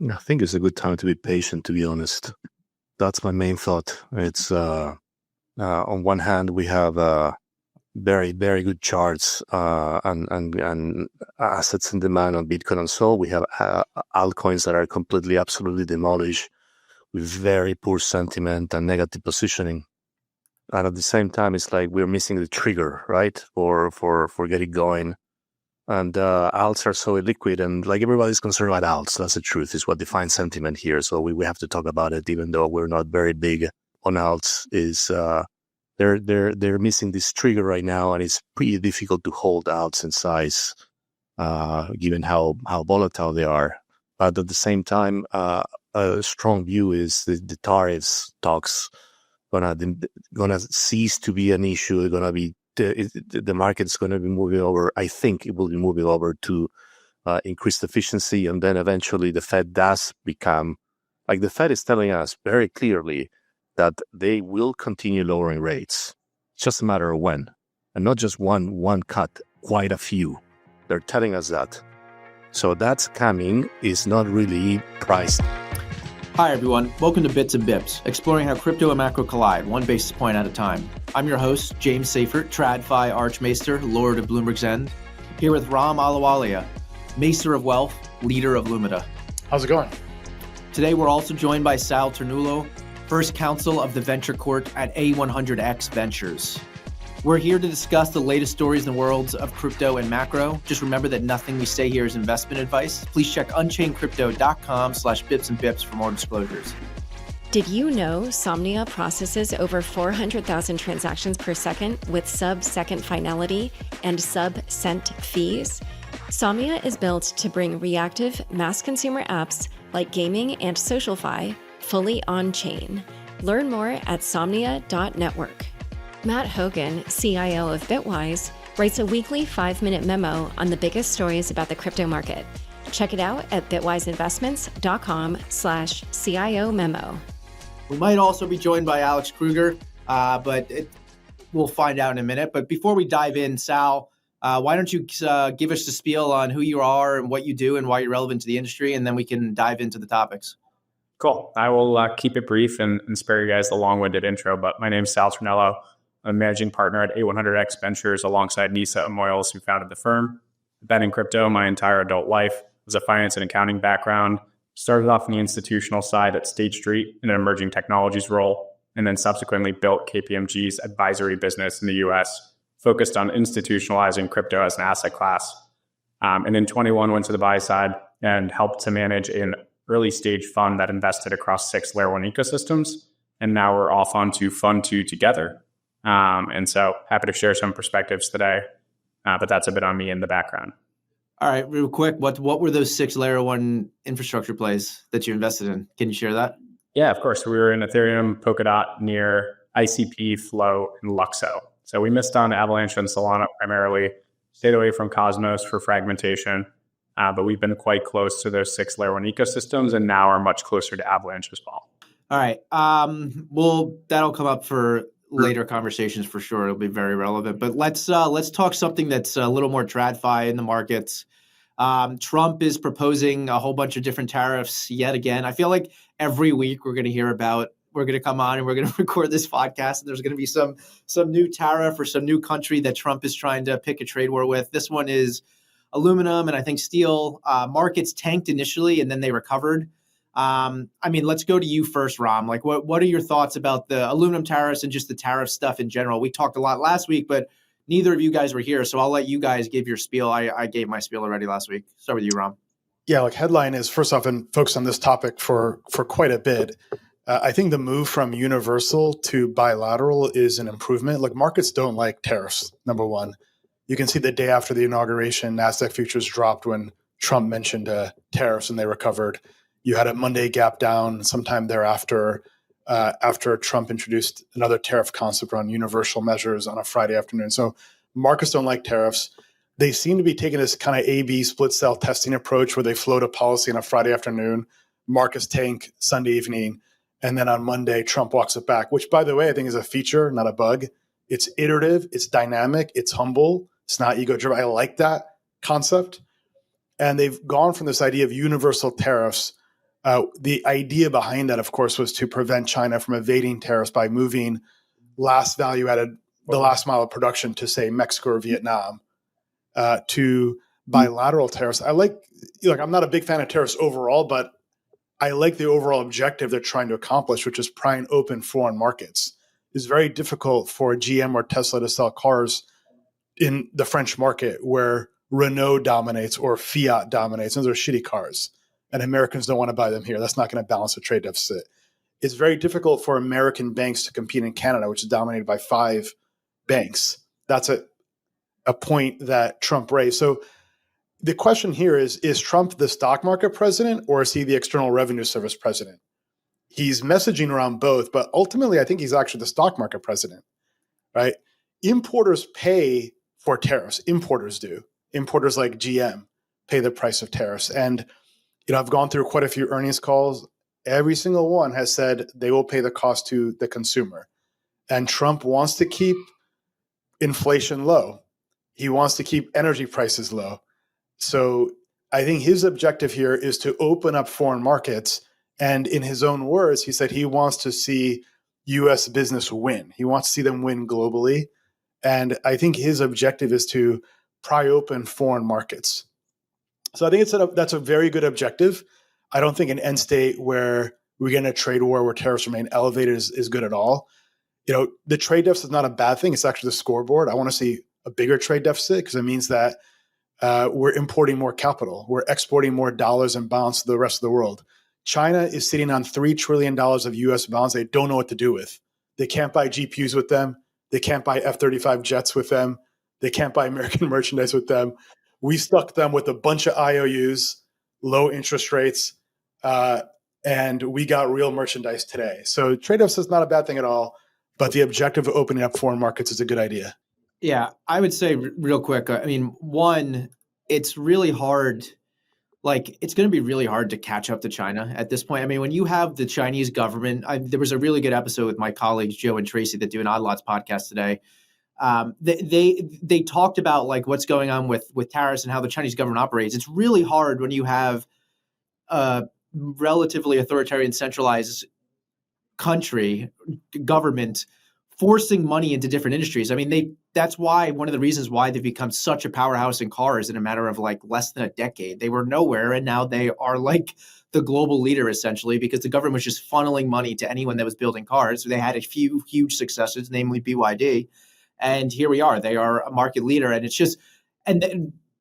I think it's a good time to be patient, to be honest. That's my main thought. It's on one hand, we have very, very good charts and assets in demand on Bitcoin and Sol. We have altcoins that are completely, absolutely demolished with very poor sentiment and negative positioning. And at the same time, it's like we're missing the trigger, right, for getting going. And alts are so illiquid, and like everybody's concerned about alts. That's the truth. Is what defines sentiment here. So we have to talk about it, even though we're not very big on alts. Is they're missing this trigger right now, and it's pretty difficult to hold alts in size, given how volatile they are. But at the same time, a strong view is the tariffs talks gonna cease to be an issue. It's gonna be the market's gonna be moving over. I think it will be moving over to increased efficiency, and then eventually the Fed does become like the Fed is telling us very clearly that they will continue lowering rates. It's just a matter of when, and not just one cut, quite a few. They're telling us that. So that's coming. Is not really priced. Hi, everyone. Welcome to Bits and Bips, exploring how crypto and macro collide, one basis point at a time. I'm your host, James Seyffart, TradFi Archmaester, Lord of Bloomberg's End, here with Ram Ahluwalia, Maester of Wealth, leader of Lumida. How's it going? Today, we're also joined by Sal Ternullo, first counsel of the venture court at A100x Ventures. We're here to discuss the latest stories in the worlds of crypto and macro. Just remember that nothing we say here is investment advice. Please check unchainedcrypto.com/bipsandbips for more disclosures. Did you know Somnia processes over 400,000 transactions per second with sub-second finality and sub-cent fees? Somnia is built to bring reactive mass consumer apps like gaming and SocialFi fully on-chain. Learn more at somnia.network. Matt Hogan, CIO of Bitwise, writes a weekly 5-minute memo on the biggest stories about the crypto market. Check it out at bitwiseinvestments.com/CIO memo. We might also be joined by Alex Kruger, but we'll find out in a minute. But before we dive in, Sal, why don't you give us the spiel on who you are and what you do and why you're relevant to the industry, and then we can dive into the topics. Cool. I will keep it brief and spare you guys the long-winded intro, but my name is Sal Ternullo. I'm a managing partner at A100x Ventures alongside Nisa Amoyals, who founded the firm. I've been in crypto my entire adult life. As a finance and accounting background, started off on the institutional side at State Street in an emerging technologies role, and then subsequently built KPMG's advisory business in the US, focused on institutionalizing crypto as an asset class. And in 21, went to the buy side and helped to manage an early stage fund that invested across 6 layer 1 ecosystems. And now we're off onto Fund 2 together. And so happy to share some perspectives today, but that's a bit on me in the background. All right, real quick, what were those 6 layer 1 infrastructure plays that you invested in? Can you share that? Yeah, of course. We were in Ethereum, Polkadot, Near, ICP, Flow, and Luxo. So we missed on Avalanche and Solana primarily, stayed away from Cosmos for fragmentation, but we've been quite close to those 6 layer 1 ecosystems and now are much closer to Avalanche as well. All right. Well, that'll come up for later conversations for sure. It'll be very relevant. But let's talk something that's a little more TradFi in the markets. Trump is proposing a whole bunch of different tariffs yet again. I feel like every week we're going to come on and we're going to record this podcast, and there's going to be some new tariff or some new country that Trump is trying to pick a trade war with. This one is aluminum and I think steel. Markets tanked initially and then they recovered. Let's go to you first, Ram. Like, what are your thoughts about the aluminum tariffs and just the tariff stuff in general? We talked a lot last week, but neither of you guys were here, so I'll let you guys give your spiel. I gave my spiel already last week. Start with you, Ram. Yeah, like headline is first off, and focus on this topic for quite a bit. I think the move from universal to bilateral is an improvement. Like markets don't like tariffs, number one. You can see the day after the inauguration, NASDAQ futures dropped when Trump mentioned tariffs and they recovered. You had a Monday gap down sometime thereafter after Trump introduced another tariff concept around universal measures on a Friday afternoon. So markets don't like tariffs. They seem to be taking this kind of A/B split cell testing approach where they float a policy on a Friday afternoon, markets tank Sunday evening, and then on Monday, Trump walks it back, which, by the way, I think is a feature, not a bug. It's iterative, it's dynamic, it's humble, it's not ego-driven. I like that concept. And they've gone from this idea of universal tariffs The idea behind that, of course, was to prevent China from evading tariffs by moving the last mile of production to, say, Mexico or Vietnam, to bilateral tariffs. I'm not a big fan of tariffs overall, but I like the overall objective they're trying to accomplish, which is prying open foreign markets. It's very difficult for GM or Tesla to sell cars in the French market where Renault dominates or Fiat dominates. Those are shitty cars, and Americans don't want to buy them here. That's not going to balance the trade deficit. It's very difficult for American banks to compete in Canada, which is dominated by 5 banks. That's a point that Trump raised. So the question here is Trump the stock market president, or is he the External Revenue Service president? He's messaging around both, but ultimately I think he's actually the stock market president, right? Importers pay for tariffs. Importers do. Importers like GM pay the price of tariffs. And I've gone through quite a few earnings calls. Every single one has said they will pay the cost to the consumer. And Trump wants to keep inflation low. He wants to keep energy prices low. So I think his objective here is to open up foreign markets. And in his own words, he said he wants to see U.S. business win. He wants to see them win globally. And I think his objective is to pry open foreign markets. So I think that's a very good objective. I don't think an end state where we get in a trade war where tariffs remain elevated is good at all. The trade deficit is not a bad thing. It's actually the scoreboard. I want to see a bigger trade deficit because it means that we're importing more capital. We're exporting more dollars and bonds to the rest of the world. China is sitting on $3 trillion of U.S. bonds they don't know what to do with. They can't buy GPUs with them. They can't buy F-35 jets with them. They can't buy American merchandise with them. We stuck them with a bunch of IOUs, low interest rates, and we got real merchandise today. So trade deficit is not a bad thing at all, but the objective of opening up foreign markets is a good idea. Yeah, I would say real quick, one, it's really hard. It's going to be really hard to catch up to China at this point. When you have the Chinese government, there was a really good episode with my colleagues, Joe and Tracy, that do an Odd Lots podcast today. They talked about what's going on with tariffs and how the Chinese government operates. It's really hard when you have a relatively authoritarian, centralized government forcing money into different industries. That's why one of the reasons why they've become such a powerhouse in cars in a matter of less than a decade. They were nowhere, and now they are the global leader essentially because the government was just funneling money to anyone that was building cars. So they had a few huge successes, namely BYD, and here we are. They are a market leader, and it's just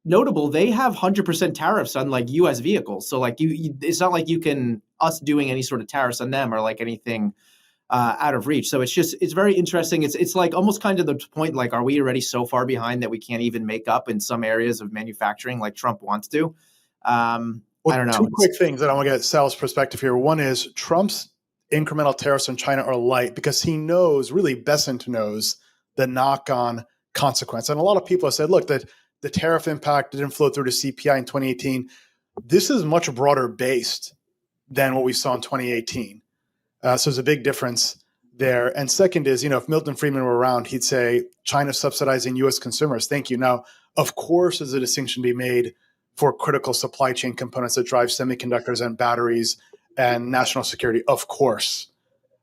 notable. They have 100% tariffs on U.S. vehicles. So it's not like us doing any sort of tariffs on them or anything out of reach. So it's very interesting. It's almost kind of the point, are we already so far behind that we can't even make up in some areas of manufacturing like Trump wants to? I don't know. Two quick things that I want to get Sal's perspective here. One is Trump's incremental tariffs on China are light because he knows, really Besant knows, the knock-on consequence. And a lot of people have said, look, that the tariff impact didn't flow through to CPI in 2018. This is much broader based than what we saw in 2018. So there's a big difference there. And second is, if Milton Friedman were around, he'd say China's subsidizing U.S. consumers. Thank you. Now, of course, there's a distinction to be made for critical supply chain components that drive semiconductors and batteries and national security, of course.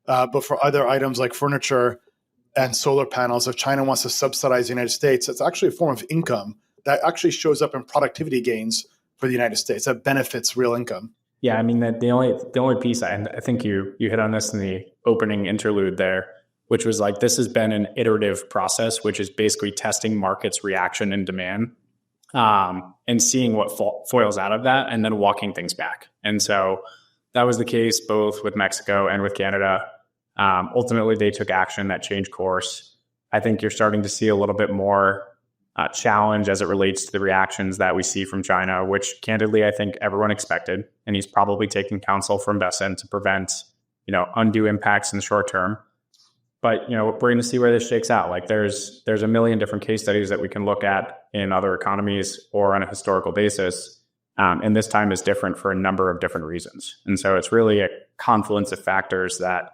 But for other items like furniture and solar panels, if China wants to subsidize the United States, it's actually a form of income that actually shows up in productivity gains for the United States that benefits real income. Yeah, that the only piece, and I think you hit on this in the opening interlude there, which was this has been an iterative process, which is basically testing markets' reaction and demand, and seeing what foils out of that, and then walking things back. And so that was the case both with Mexico and with Canada. Ultimately, they took action that changed course. I think you're starting to see a little bit more challenge as it relates to the reactions that we see from China, which candidly, I think everyone expected. And he's probably taking counsel from Besant to prevent, undue impacts in the short term. But, we're going to see where this shakes out. There's a million different case studies that we can look at in other economies or on a historical basis. And this time is different for a number of different reasons. And so it's really a confluence of factors that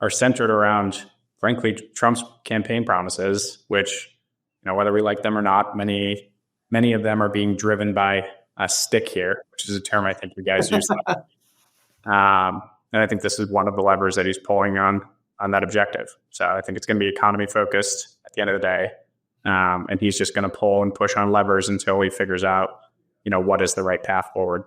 are centered around, frankly, Trump's campaign promises, which, whether we like them or not, many of them are being driven by a stick here, which is a term I think you guys use. And I think this is one of the levers that he's pulling on that objective. So I think it's going to be economy focused at the end of the day. And he's just going to pull and push on levers until he figures out, what is the right path forward.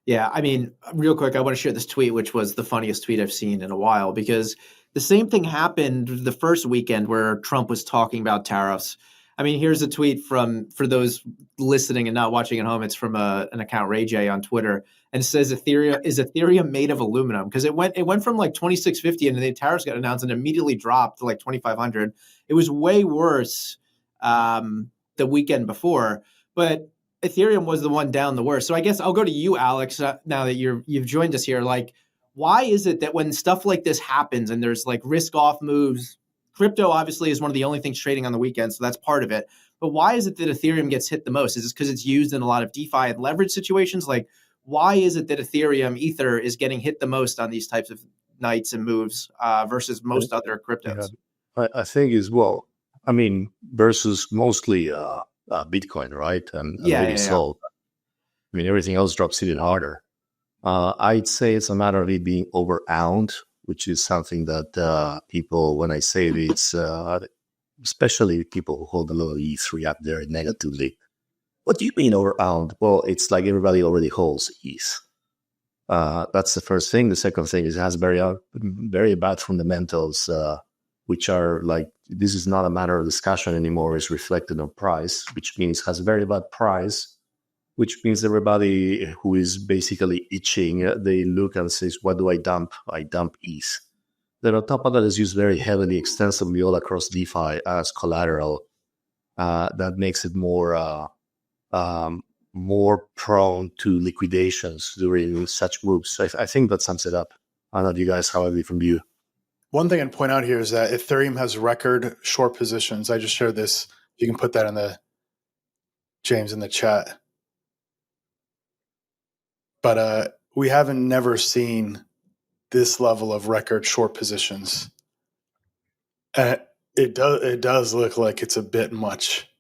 Yeah, I mean, real quick, I want to share this tweet, which was the funniest tweet I've seen in a while, because the same thing happened the first weekend where Trump was talking about tariffs. I mean, here's a tweet for those listening and not watching at home. It's from an account, Ray J on Twitter, and it says Ethereum made of aluminum? Because it went from like 2,650 and then the tariffs got announced and immediately dropped to like 2,500. It was way worse the weekend before, but Ethereum was the one down the worst. So I guess I'll go to you, Alex, now that you've joined us here. Like, why is it that when stuff like this happens and there's like risk off moves, crypto obviously is one of the only things trading on the weekend, so that's part of it. But why is it that Ethereum gets hit the most? Is it because it's used in a lot of DeFi and leverage situations? Like, why is it that Ether is getting hit the most on these types of nights and moves versus most other cryptos? Yeah, I think versus mostly Bitcoin, right? And so, I mean, everything else drops even harder. I'd say it's a matter of it being over-owned, which is something that people, when I say it, it's especially people who hold a lot of ETH react very negatively. What do you mean over-owned? Well, it's like everybody already holds ETH. That's the first thing. The second thing is it has very bad fundamentals, which are like, this is not a matter of discussion anymore. It's reflected on price, which means it has very bad price, which means everybody who is basically itching, they look and says, what do I dump? I dump ETH. Then on top of that, is used very heavily, extensively all across DeFi as collateral. That makes it more prone to liquidations during such moves. I think that sums it up. I don't know, you guys, how have you from view? One thing I'd point out here is that Ethereum has record short positions. I just shared this. You can put that in James in the chat. But we haven't never seen this level of record short positions. And it does look like it's a bit much.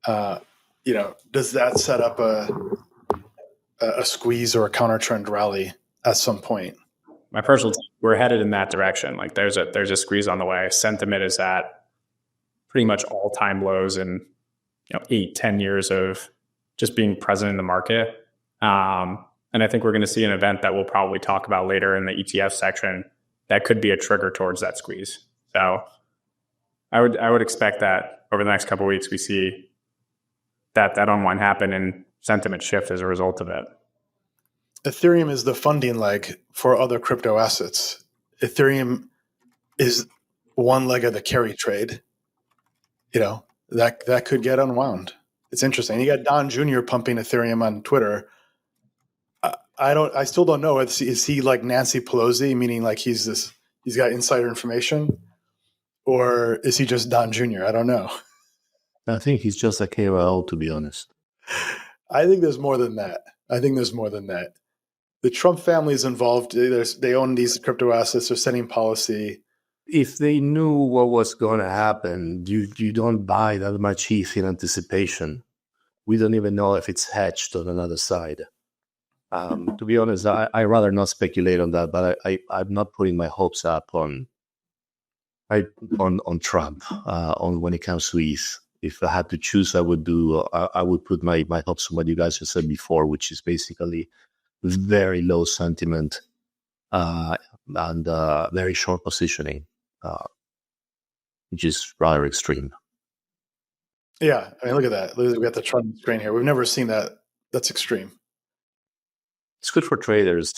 Does that set up a squeeze or a counter trend rally at some point? My personal we're headed in that direction. Like there's a squeeze on the way. Sentiment is at pretty much all-time lows in 8-10 years of just being present in the market. And I think we're going to see an event that we'll probably talk about later in the ETF section that could be a trigger towards that squeeze. So I would expect that over the next couple of weeks we see that unwind happen and sentiment shift as a result of it. Ethereum is the funding leg for other crypto assets. Ethereum is one leg of the carry trade. That could get unwound. It's interesting. You got Don Jr. pumping Ethereum on Twitter. I still don't know. Is he like Nancy Pelosi, meaning like he's got insider information, or is he just Don Jr.? I don't know. I think he's just a KOL, to be honest. I think there's more than that. The Trump family is involved. They own these crypto assets. They're setting policy. If they knew what was going to happen, you don't buy that much ETH in anticipation. We don't even know if it's hedged on another side. To be honest, I rather not speculate on that, but I'm not putting my hopes up on Trump on when it comes to ETH. If I had to choose, I would put my hopes on what you guys have said before, which is basically very low sentiment and very short positioning, which is rather extreme. Yeah, I mean, look at that. We got the Trump screen here. We've never seen that. That's extreme. It's good for traders,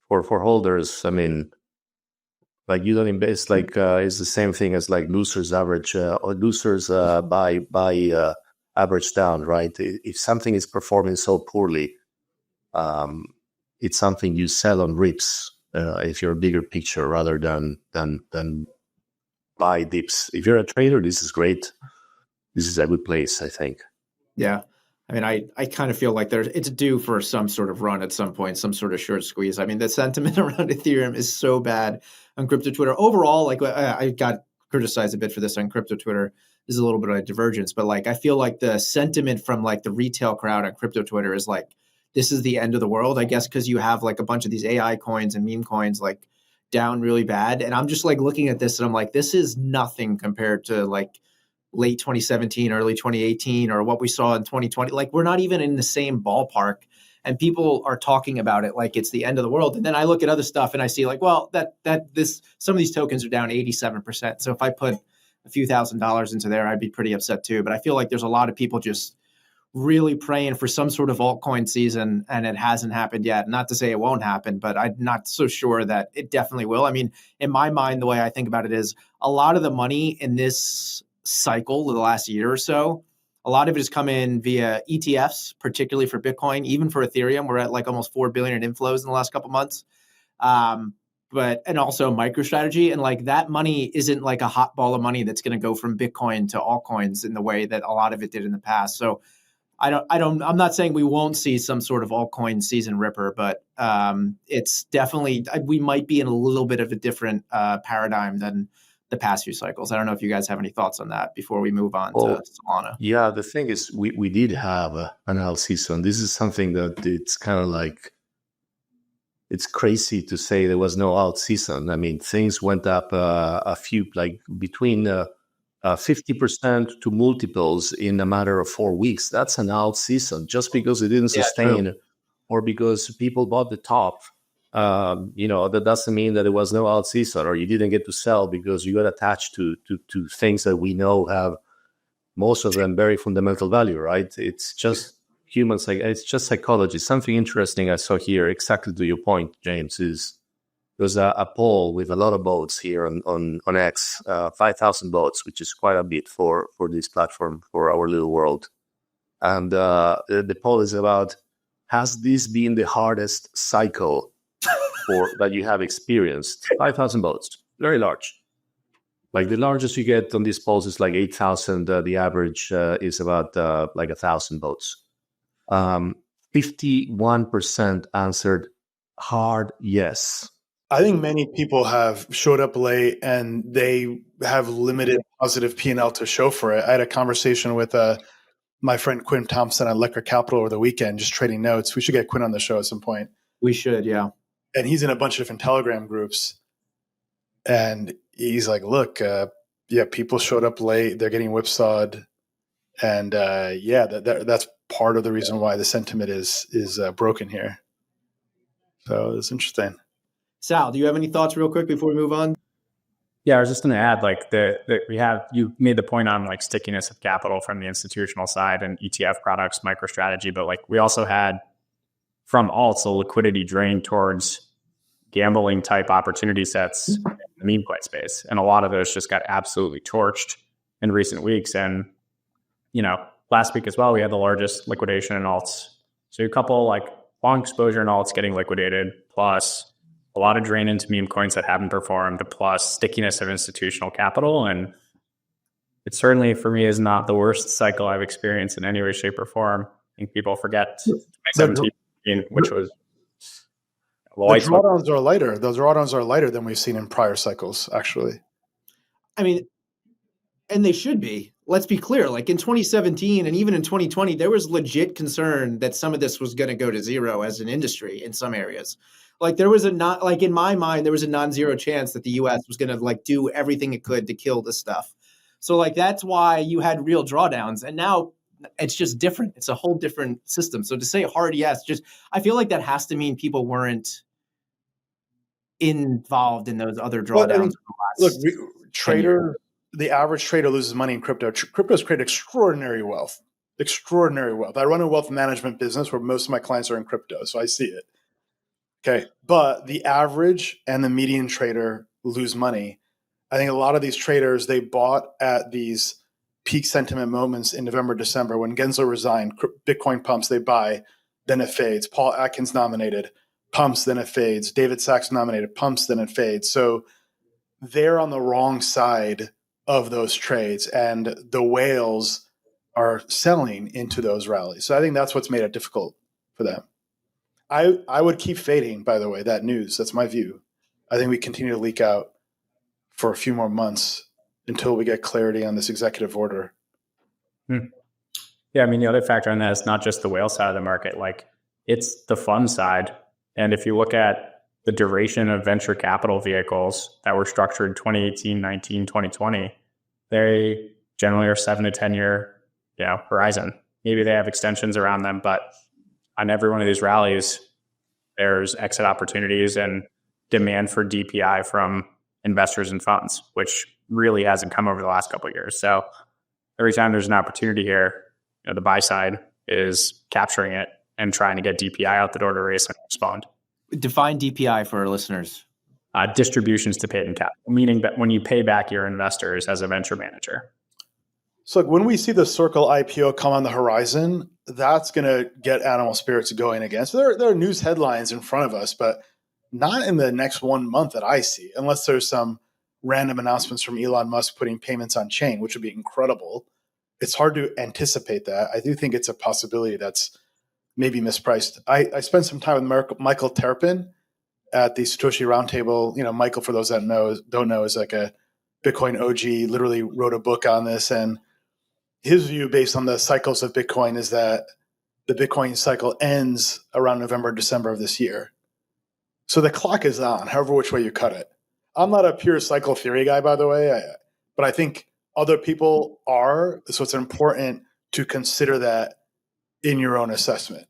for holders. I mean, like you don't invest. Like it's the same thing as like losers average or losers buy average down, right? If something is performing so poorly, it's something you sell on rips if you're a bigger picture rather than buy dips. If you're a trader, this is great. This is a good place, I think. Yeah. I mean, I kind of feel like it's due for some sort of run at some point, some sort of short squeeze. I mean, the sentiment around Ethereum is so bad on crypto Twitter. Overall, like I got criticized a bit for this on crypto Twitter. This is a little bit of a divergence, but like I feel like the sentiment from like the retail crowd on crypto Twitter is like this is the end of the world, I guess, because you have like a bunch of these AI coins and meme coins like down really bad. And I'm just like looking at this and I'm like, this is nothing compared to like late 2017, early 2018, or what we saw in 2020. Like we're not even in the same ballpark. And people are talking about it like it's the end of the world. And then I look at other stuff and I see like, well, some of these tokens are down 87%. So if I put a few $1,000s into there, I'd be pretty upset too. But I feel like there's a lot of people just really praying for some sort of altcoin season, and it hasn't happened yet. Not to say it won't happen, but I'm not so sure that it definitely will. I mean, in my mind, the way I think about it is a lot of the money in this cycle of the last year or so, a lot of it has come in via ETFs, particularly for Bitcoin. Even for Ethereum, we're at like almost 4 billion in inflows in the last couple of months. And also MicroStrategy, and like that money isn't like a hot ball of money that's going to go from Bitcoin to altcoins in the way that a lot of it did in the past. So I'm not saying we won't see some sort of altcoin season ripper, but it's definitely, we might be in a little bit of a different paradigm than the past few cycles. I don't know if you guys have any thoughts on that before we move on to Solana. Yeah, the thing is, we did have an alt season. This is something that it's kind of like, it's crazy to say there was no alt season. I mean, things went up a few, like between 50% to multiples in a matter of 4 weeks. That's an alt season. Just because it didn't sustain or because people bought the top, that doesn't mean that there was no alt season or you didn't get to sell because you got attached to things that we know have, most of them, very fundamental value, right? It's just humans, like it's just psychology. Something interesting I saw here, exactly to your point, James, is there's a poll with a lot of votes here on X, 5,000 votes, which is quite a bit for this platform, for our little world. And the poll is about, has this been the hardest cycle that you have experienced? 5,000 votes, very large. Like the largest you get on these polls is like 8,000. The average is about like 1,000 votes. 51% answered hard yes. I think many people have showed up late and they have limited positive P&L to show for it. I had a conversation with my friend Quinn Thompson at Liquor Capital over the weekend, just trading notes. We should get Quinn on the show at some point. We should, yeah. And he's in a bunch of different Telegram groups. And he's like, look, people showed up late. They're getting whipsawed. And that's part of the reason why the sentiment is broken here. So it's interesting. Sal, do you have any thoughts real quick before we move on? Yeah, I was just going to add, like you made the point on like stickiness of capital from the institutional side and ETF products, MicroStrategy, but like we also had from alts a liquidity drain towards gambling type opportunity sets in the meme coin space, and a lot of those just got absolutely torched in recent weeks. And last week as well, we had the largest liquidation in alts. So a couple like long exposure in alts getting liquidated, plus a lot of drain into meme coins that haven't performed, plus stickiness of institutional capital. And it certainly, for me, is not the worst cycle I've experienced in any way, shape, or form. I think people forget 2017, which was... The drawdowns are lighter. Those drawdowns are lighter than we've seen in prior cycles, actually. I mean, and they should be. Let's be clear. Like in 2017 and even in 2020, there was legit concern that some of this was going to go to zero as an industry in some areas. Like there was in my mind, there was a non-zero chance that the US was going to like do everything it could to kill this stuff. So like that's why you had real drawdowns, and now it's just different. It's a whole different system. So to say hard yes, I feel like that has to mean people weren't involved in those other drawdowns. The average trader loses money in crypto. Crypto's created extraordinary wealth. I run a wealth management business where most of my clients are in crypto, so I see it. Okay, but the average and the median trader lose money. I think a lot of these traders, they bought at these peak sentiment moments in November, December. When Gensler resigned, Bitcoin pumps, they buy, then it fades. Paul Atkins nominated, pumps, then it fades. David Sachs nominated, pumps, then it fades. So they're on the wrong side of those trades, and the whales are selling into those rallies. So I think that's what's made it difficult for them. I would keep fading, by the way, that news. That's my view. I think we continue to leak out for a few more months until we get clarity on this executive order. Yeah, I mean, the other factor on that is not just the whale side of the market. Like it's the fun side. And if you look at the duration of venture capital vehicles that were structured 2018, 19, 2020, they generally are 7 to 10 year horizon. Maybe they have extensions around them, but on every one of these rallies, there's exit opportunities and demand for DPI from investors and funds, which really hasn't come over the last couple of years. So every time there's an opportunity here, the buy side is capturing it and trying to get DPI out the door to raise and respond. Define DPI for our listeners. Distributions to paid-in capital, meaning that when you pay back your investors as a venture manager. So when we see the Circle IPO come on the horizon, that's going to get animal spirits going again. So there are news headlines in front of us, but not in the next 1 month that I see, unless there's some random announcements from Elon Musk putting payments on chain, which would be incredible. It's hard to anticipate that. I do think it's a possibility that's maybe mispriced. I spent some time with Michael Terpin at the Satoshi Roundtable. Michael, for those that don't know, is like a Bitcoin OG, literally wrote a book on this. And his view based on the cycles of Bitcoin is that the Bitcoin cycle ends around November, December of this year. So the clock is on, however which way you cut it. I'm not a pure cycle theory guy, by the way, but I think other people are. So it's important to consider that in your own assessment.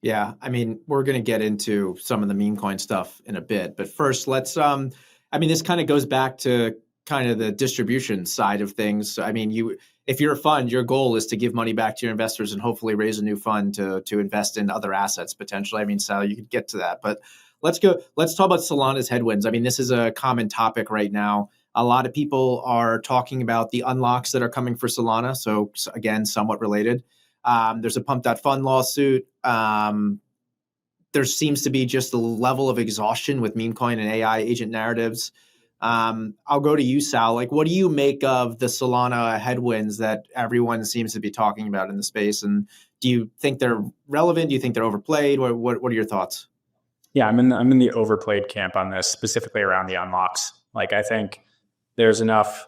Yeah, I mean, we're going to get into some of the meme coin stuff in a bit, but first let's, this kind of goes back to kind of the distribution side of things. I mean, if you're a fund, your goal is to give money back to your investors and hopefully raise a new fund to invest in other assets potentially. I mean, Sal, you could get to that, but let's talk about Solana's headwinds. I mean, this is a common topic right now. A lot of people are talking about the unlocks that are coming for Solana. So again, somewhat related. There's a Pump.Fund lawsuit. There seems to be just a level of exhaustion with meme coin and AI agent narratives. I'll go to you, Sal. Like, what do you make of the Solana headwinds that everyone seems to be talking about in the space? And do you think they're relevant? Do you think they're overplayed? What are your thoughts? Yeah, I'm in the overplayed camp on this, specifically around the unlocks. Like, I think there's enough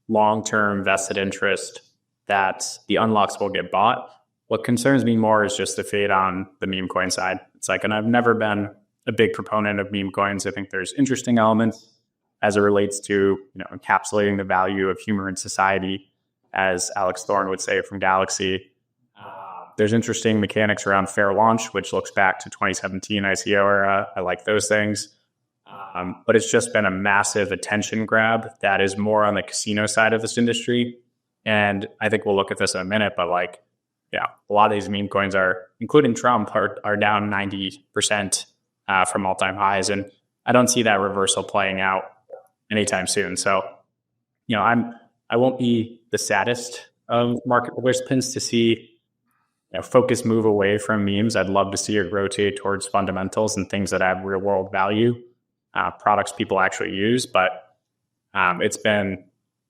long-term vested interest that the unlocks will get bought. What concerns me more is just the fade on the meme coin side. It's like, and I've never been a big proponent of meme coins. I think there's interesting elements as it relates to encapsulating the value of humor in society, as Alex Thorne would say from Galaxy. There's interesting mechanics around fair launch, which looks back to 2017 ICO era. I like those things. But it's just been a massive attention grab that is more on the casino side of this industry. And I think we'll look at this in a minute, but a lot of these meme coins including Trump, are down 90% from all-time highs. And I don't see that reversal playing out anytime soon. So, I won't be the saddest of market participants to see focus move away from memes. I'd love to see it rotate towards fundamentals and things that have real world value, products people actually use. But it's been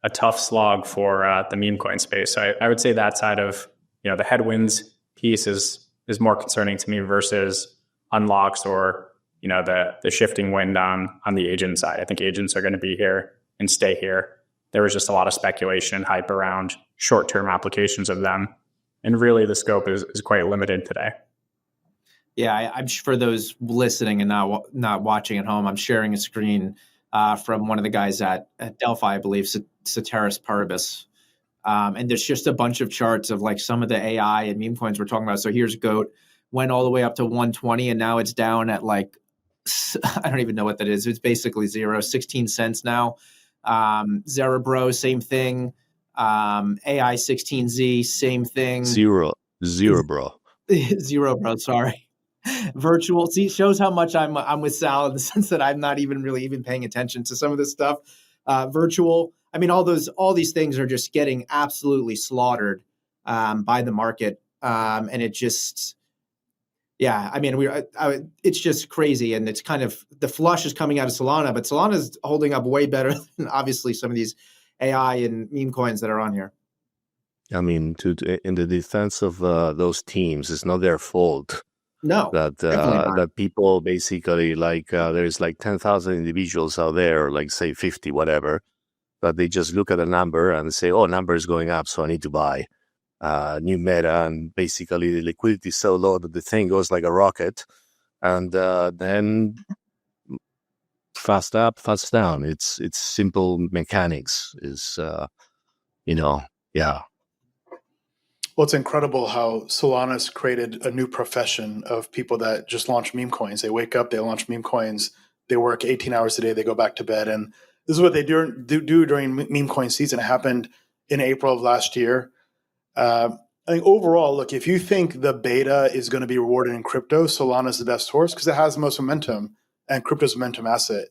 a tough slog for the meme coin space. So I would say that side of the headwinds piece is more concerning to me versus unlocks or the shifting wind on the agent side. I think agents are going to be here and stay here. There was just a lot of speculation and hype around short-term applications of them. And really the scope is quite limited today. Yeah, I'm for those listening and not watching at home, I'm sharing a screen from one of the guys at Delphi, I believe, Ceteris Paribus. And there's just a bunch of charts of like some of the AI and meme coins we're talking about. So here's GOAT, went all the way up to 120, and now it's down at like, I don't even know what that is. It's basically 16 cents now. Zerebro, same thing. AI 16Z, same thing. Zero, bro. Zero, bro. Sorry. Virtual. See, shows how much I'm with Sal in the sense that I'm not even really paying attention to some of this stuff. Virtual. I mean, all these things are just getting absolutely slaughtered by the market, and it just, yeah. I mean, it's just crazy, and it's kind of the flush is coming out of Solana, but Solana is holding up way better than obviously some of these AI and meme coins that are on here. I mean, in the defense of those teams, it's not their fault. No, that people basically there's like 10,000 individuals out there, or like say 50, whatever, that they just look at a number and say, oh, number is going up, so I need to buy. new meta, and basically the liquidity is so low that the thing goes like a rocket, and then fast up, fast down. It's simple mechanics. Yeah. Well, it's incredible how Solana's created a new profession of people that just launch meme coins. They wake up, they launch meme coins, they work 18 hours a day, they go back to bed. And this is what they do during meme coin season. It happened in April of last year. I think overall, look, if you think the beta is going to be rewarded in crypto, Solana's the best horse because it has the most momentum and crypto's momentum asset.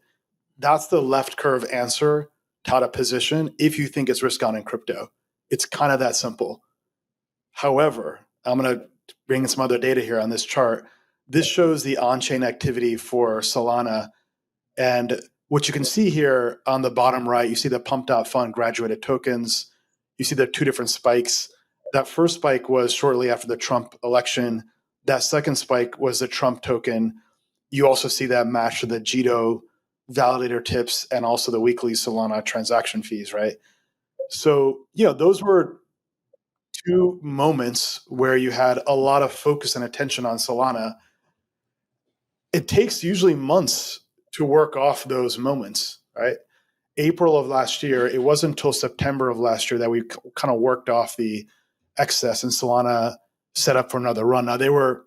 That's the left curve answer to how to position if you think it's risk on in crypto. It's kind of that simple. However, I'm going to bring in some other data here on this chart. This shows the on-chain activity for Solana. And what you can see here on the bottom right, you see the pumped out fund graduated tokens. You see the two different spikes. That first spike was shortly after the Trump election. That second spike was the Trump token. You also see that match to the Jito validator tips and also the weekly Solana transaction fees, right? So, those were two moments where you had a lot of focus and attention on Solana. It takes usually months to work off those moments, right? April of last year, it wasn't until September of last year that we kind of worked off the excess and Solana set up for another run. Now they were,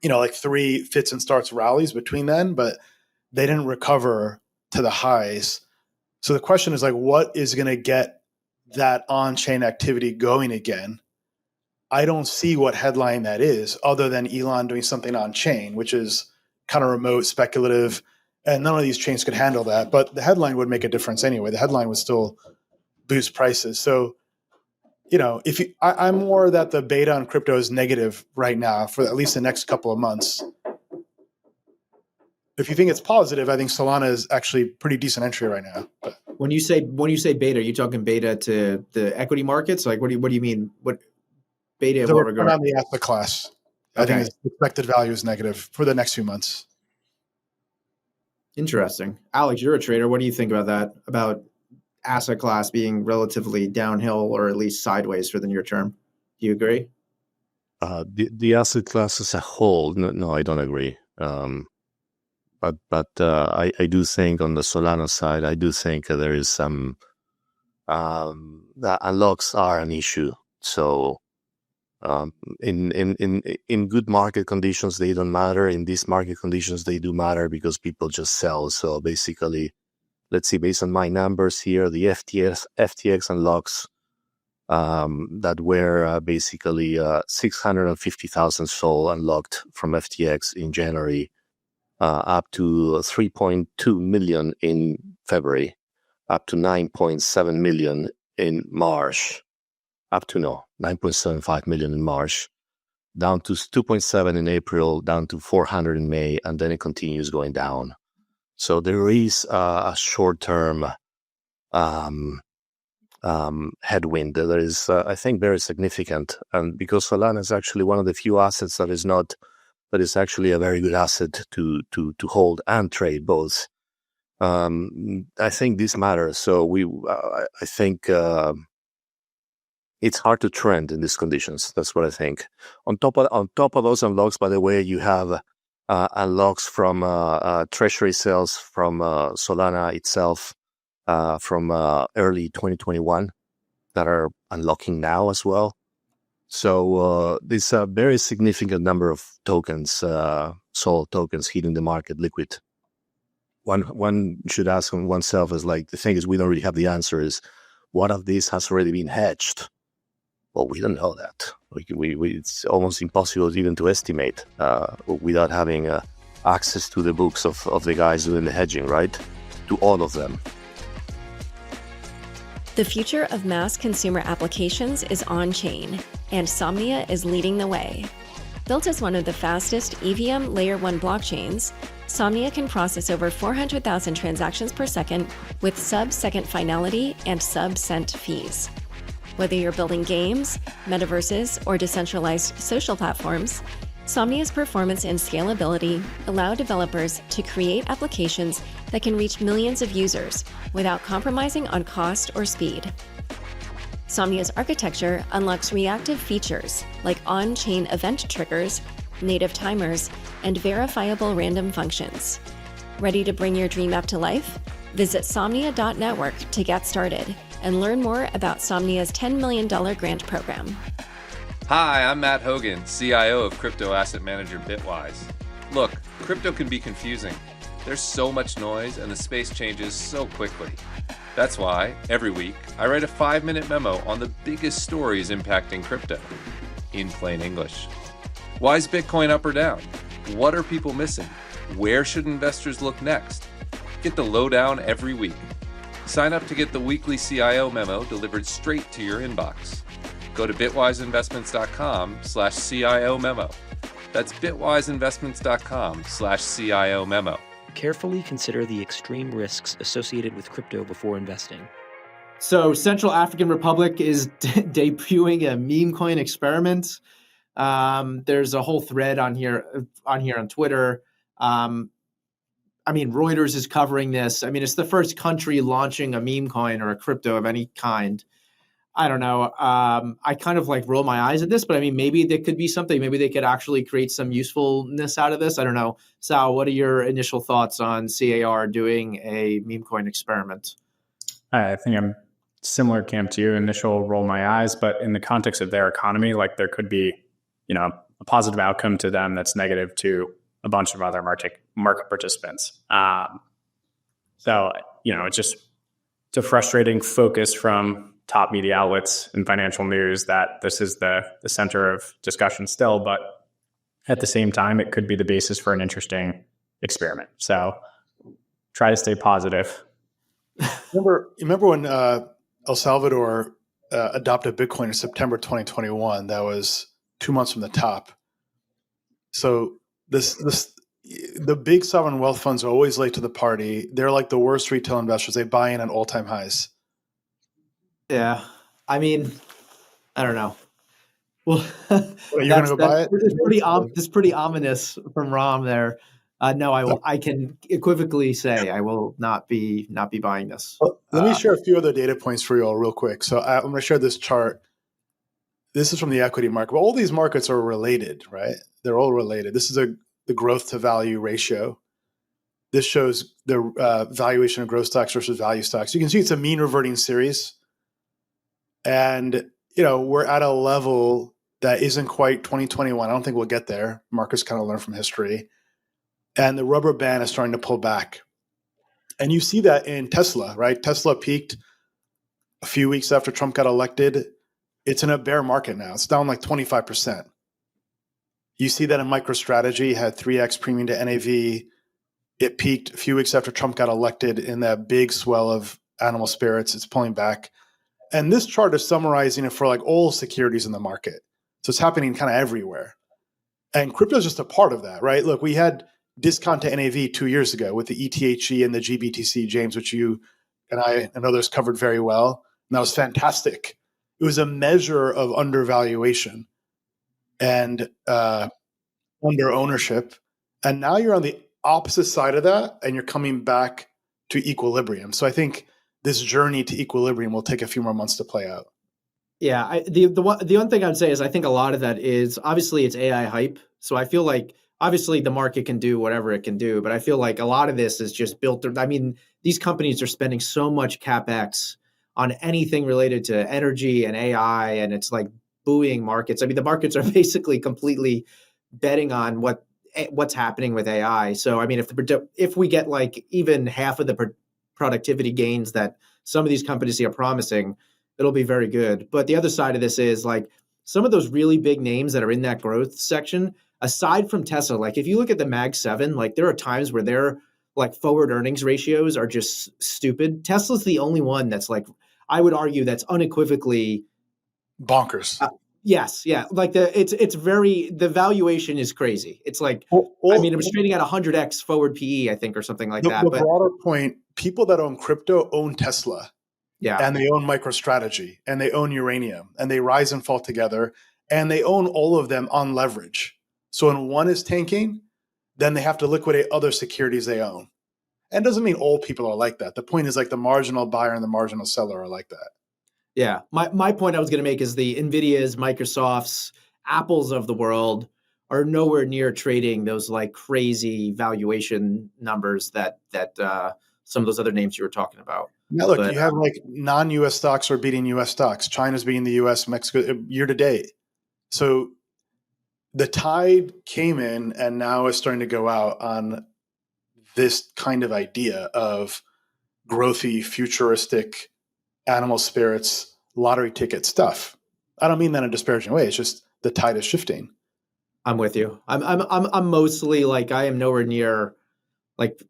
like 3 fits and starts rallies between then, but they didn't recover to the highs. So the question is like, what is going to get that on-chain activity going again? I don't see what headline that is other than Elon doing something on-chain, which is kind of remote, speculative, and none of these chains could handle that. But the headline would make a difference anyway. The headline would still boost prices. So, I'm more that the beta on crypto is negative right now for at least the next couple of months. If you think it's positive, I think Solana is actually pretty decent entry right now. But when you say beta, are you talking beta to the equity markets? Like, what do you mean? What beta in what regard? On the asset class. I think its expected value is negative for the next few months. Interesting. Alex, you're a trader. What do you think about that? About asset class being relatively downhill or at least sideways for the near term? Do you agree? The asset class as a whole, no, I don't agree. But I do think on the Solana side, I do think there is some that unlocks are an issue. So in good market conditions, they don't matter. In these market conditions, they do matter because people just sell. So basically, let's see, based on my numbers here, the FTX unlocks that were basically 650,000 SOL unlocked from FTX in January, up to 3.2 million in February, up to 9.7 million in March, 9.75 million in March, down to 2.7 in April, down to 400 in May, and then it continues going down. So there is a short-term headwind that is, I think, very significant. And because Solana is actually one of the few assets that is actually a very good asset to hold and trade both. I think this matters. So I think it's hard to trend in these conditions. That's what I think. On top of those unlocks, by the way, you have unlocks from treasury sales from Solana itself from early 2021 that are unlocking now as well. So there's a very significant number of tokens, SOL tokens hitting the market liquid. One should ask oneself is like, the thing is, we don't really have the answer is, what of this has already been hedged? Well, we don't know that. It's almost impossible even to estimate without having access to the books of the guys doing the hedging, right? To all of them. The future of mass consumer applications is on-chain, and Somnia is leading the way. Built as one of the fastest EVM Layer 1 blockchains, Somnia can process over 400,000 transactions per second with sub-second finality and sub-cent fees. Whether you're building games, metaverses, or decentralized social platforms, Somnia's performance and scalability allow developers to create applications that can reach millions of users without compromising on cost or speed. Somnia's architecture unlocks reactive features like on-chain event triggers, native timers, and verifiable random functions. Ready to bring your dream app to life? Visit somnia.network to get started and learn more about Somnia's $10 million grant program. Hi, I'm Matt Hogan, CIO of crypto asset manager Bitwise. Look, crypto can be confusing. There's so much noise and the space changes so quickly. That's why, every week, I write a 5-minute memo on the biggest stories impacting crypto, in plain English. Why is Bitcoin up or down? What are people missing? Where should investors look next? Get the lowdown every week. Sign up to get the weekly CIO memo delivered straight to your inbox. Go to bitwiseinvestments.com/CIO memo. That's bitwiseinvestments.com/CIO memo. Carefully consider the extreme risks associated with crypto before investing. So Central African Republic is debuting a meme coin experiment. There's a whole thread on here on Twitter. Reuters is covering this. It's the first country launching a meme coin or a crypto of any kind. I don't know. I kind of roll my eyes at this, but maybe there could be something. Maybe they could actually create some usefulness out of this. I don't know. Sal, what are your initial thoughts on CAR doing a meme coin experiment? I think I'm similar camp to you. Initial roll my eyes, but in the context of their economy, there could be, a positive outcome to them that's negative to a bunch of other market participants. It's just a frustrating focus from top media outlets and financial news that this is the center of discussion still, but at the same time, it could be the basis for an interesting experiment. So try to stay positive. Remember when El Salvador adopted Bitcoin in September 2021? That was 2 months from the top. So the big sovereign wealth funds are always late to the party. They're like the worst retail investors. They buy in at all-time highs. Yeah, I don't know. Well, you're going to go buy it? It's pretty ominous from Ram there. No, I will. I can equivocally say I will not be buying this. Well, let me share a few other data points for you all real quick. So I'm going to share this chart. This is from the equity market. Well, all these markets are related, right? They're all related. This is the growth to value ratio. This shows the valuation of growth stocks versus value stocks. You can see it's a mean reverting series. And, we're at a level that isn't quite 2021. I don't think we'll get there. Markets kind of learn from history. And the rubber band is starting to pull back. And you see that in Tesla, right? Tesla peaked a few weeks after Trump got elected. It's in a bear market now. It's down 25%. You see that in MicroStrategy, had 3x premium to NAV. It peaked a few weeks after Trump got elected in that big swell of animal spirits. It's pulling back. And this chart is summarizing it for all securities in the market. So it's happening kind of everywhere. And crypto is just a part of that, right? Look, we had discount to NAV 2 years ago with the ETHE and the GBTC, James, which you and I and others covered very well. And that was fantastic. It was a measure of undervaluation and under ownership. And now you're on the opposite side of that and you're coming back to equilibrium. So I think this journey to equilibrium will take a few more months to play out. Yeah, the one thing I would say is I think a lot of that is obviously it's AI hype. So I feel like obviously the market can do whatever it can do, but I feel like a lot of this is just built. These companies are spending so much CapEx on anything related to energy and AI, and it's buoying markets. The markets are basically completely betting on what's happening with AI. So if we get even half of the productivity gains that some of these companies are promising, it'll be very good. But the other side of this is some of those really big names that are in that growth section, aside from Tesla, if you look at the Mag 7, there are times where their forward earnings ratios are just stupid. Tesla's the only one that's I would argue that's unequivocally bonkers. Yes, yeah. The valuation is crazy. It's it was trading at 100x forward PE, I think, or something like that. The broader point, people that own crypto own Tesla. Yeah. And they own MicroStrategy, and they own uranium, and they rise and fall together, and they own all of them on leverage. So when one is tanking, then they have to liquidate other securities they own. And it doesn't mean all people are like that. The point is the marginal buyer and the marginal seller are like that. Yeah. My point I was going to make is the NVIDIAs, Microsofts, Apples of the world are nowhere near trading those like crazy valuation numbers that some of those other names you were talking about. Now, look, you have like non-U.S. stocks are beating U.S. stocks. China's beating the U.S., Mexico year to date. So the tide came in and now is starting to go out on this kind of idea of growthy, futuristic, animal spirits, lottery ticket stuff. I don't mean that in a disparaging way. It's just the tide is shifting. I'm with you. I'm mostly like, I am nowhere near, like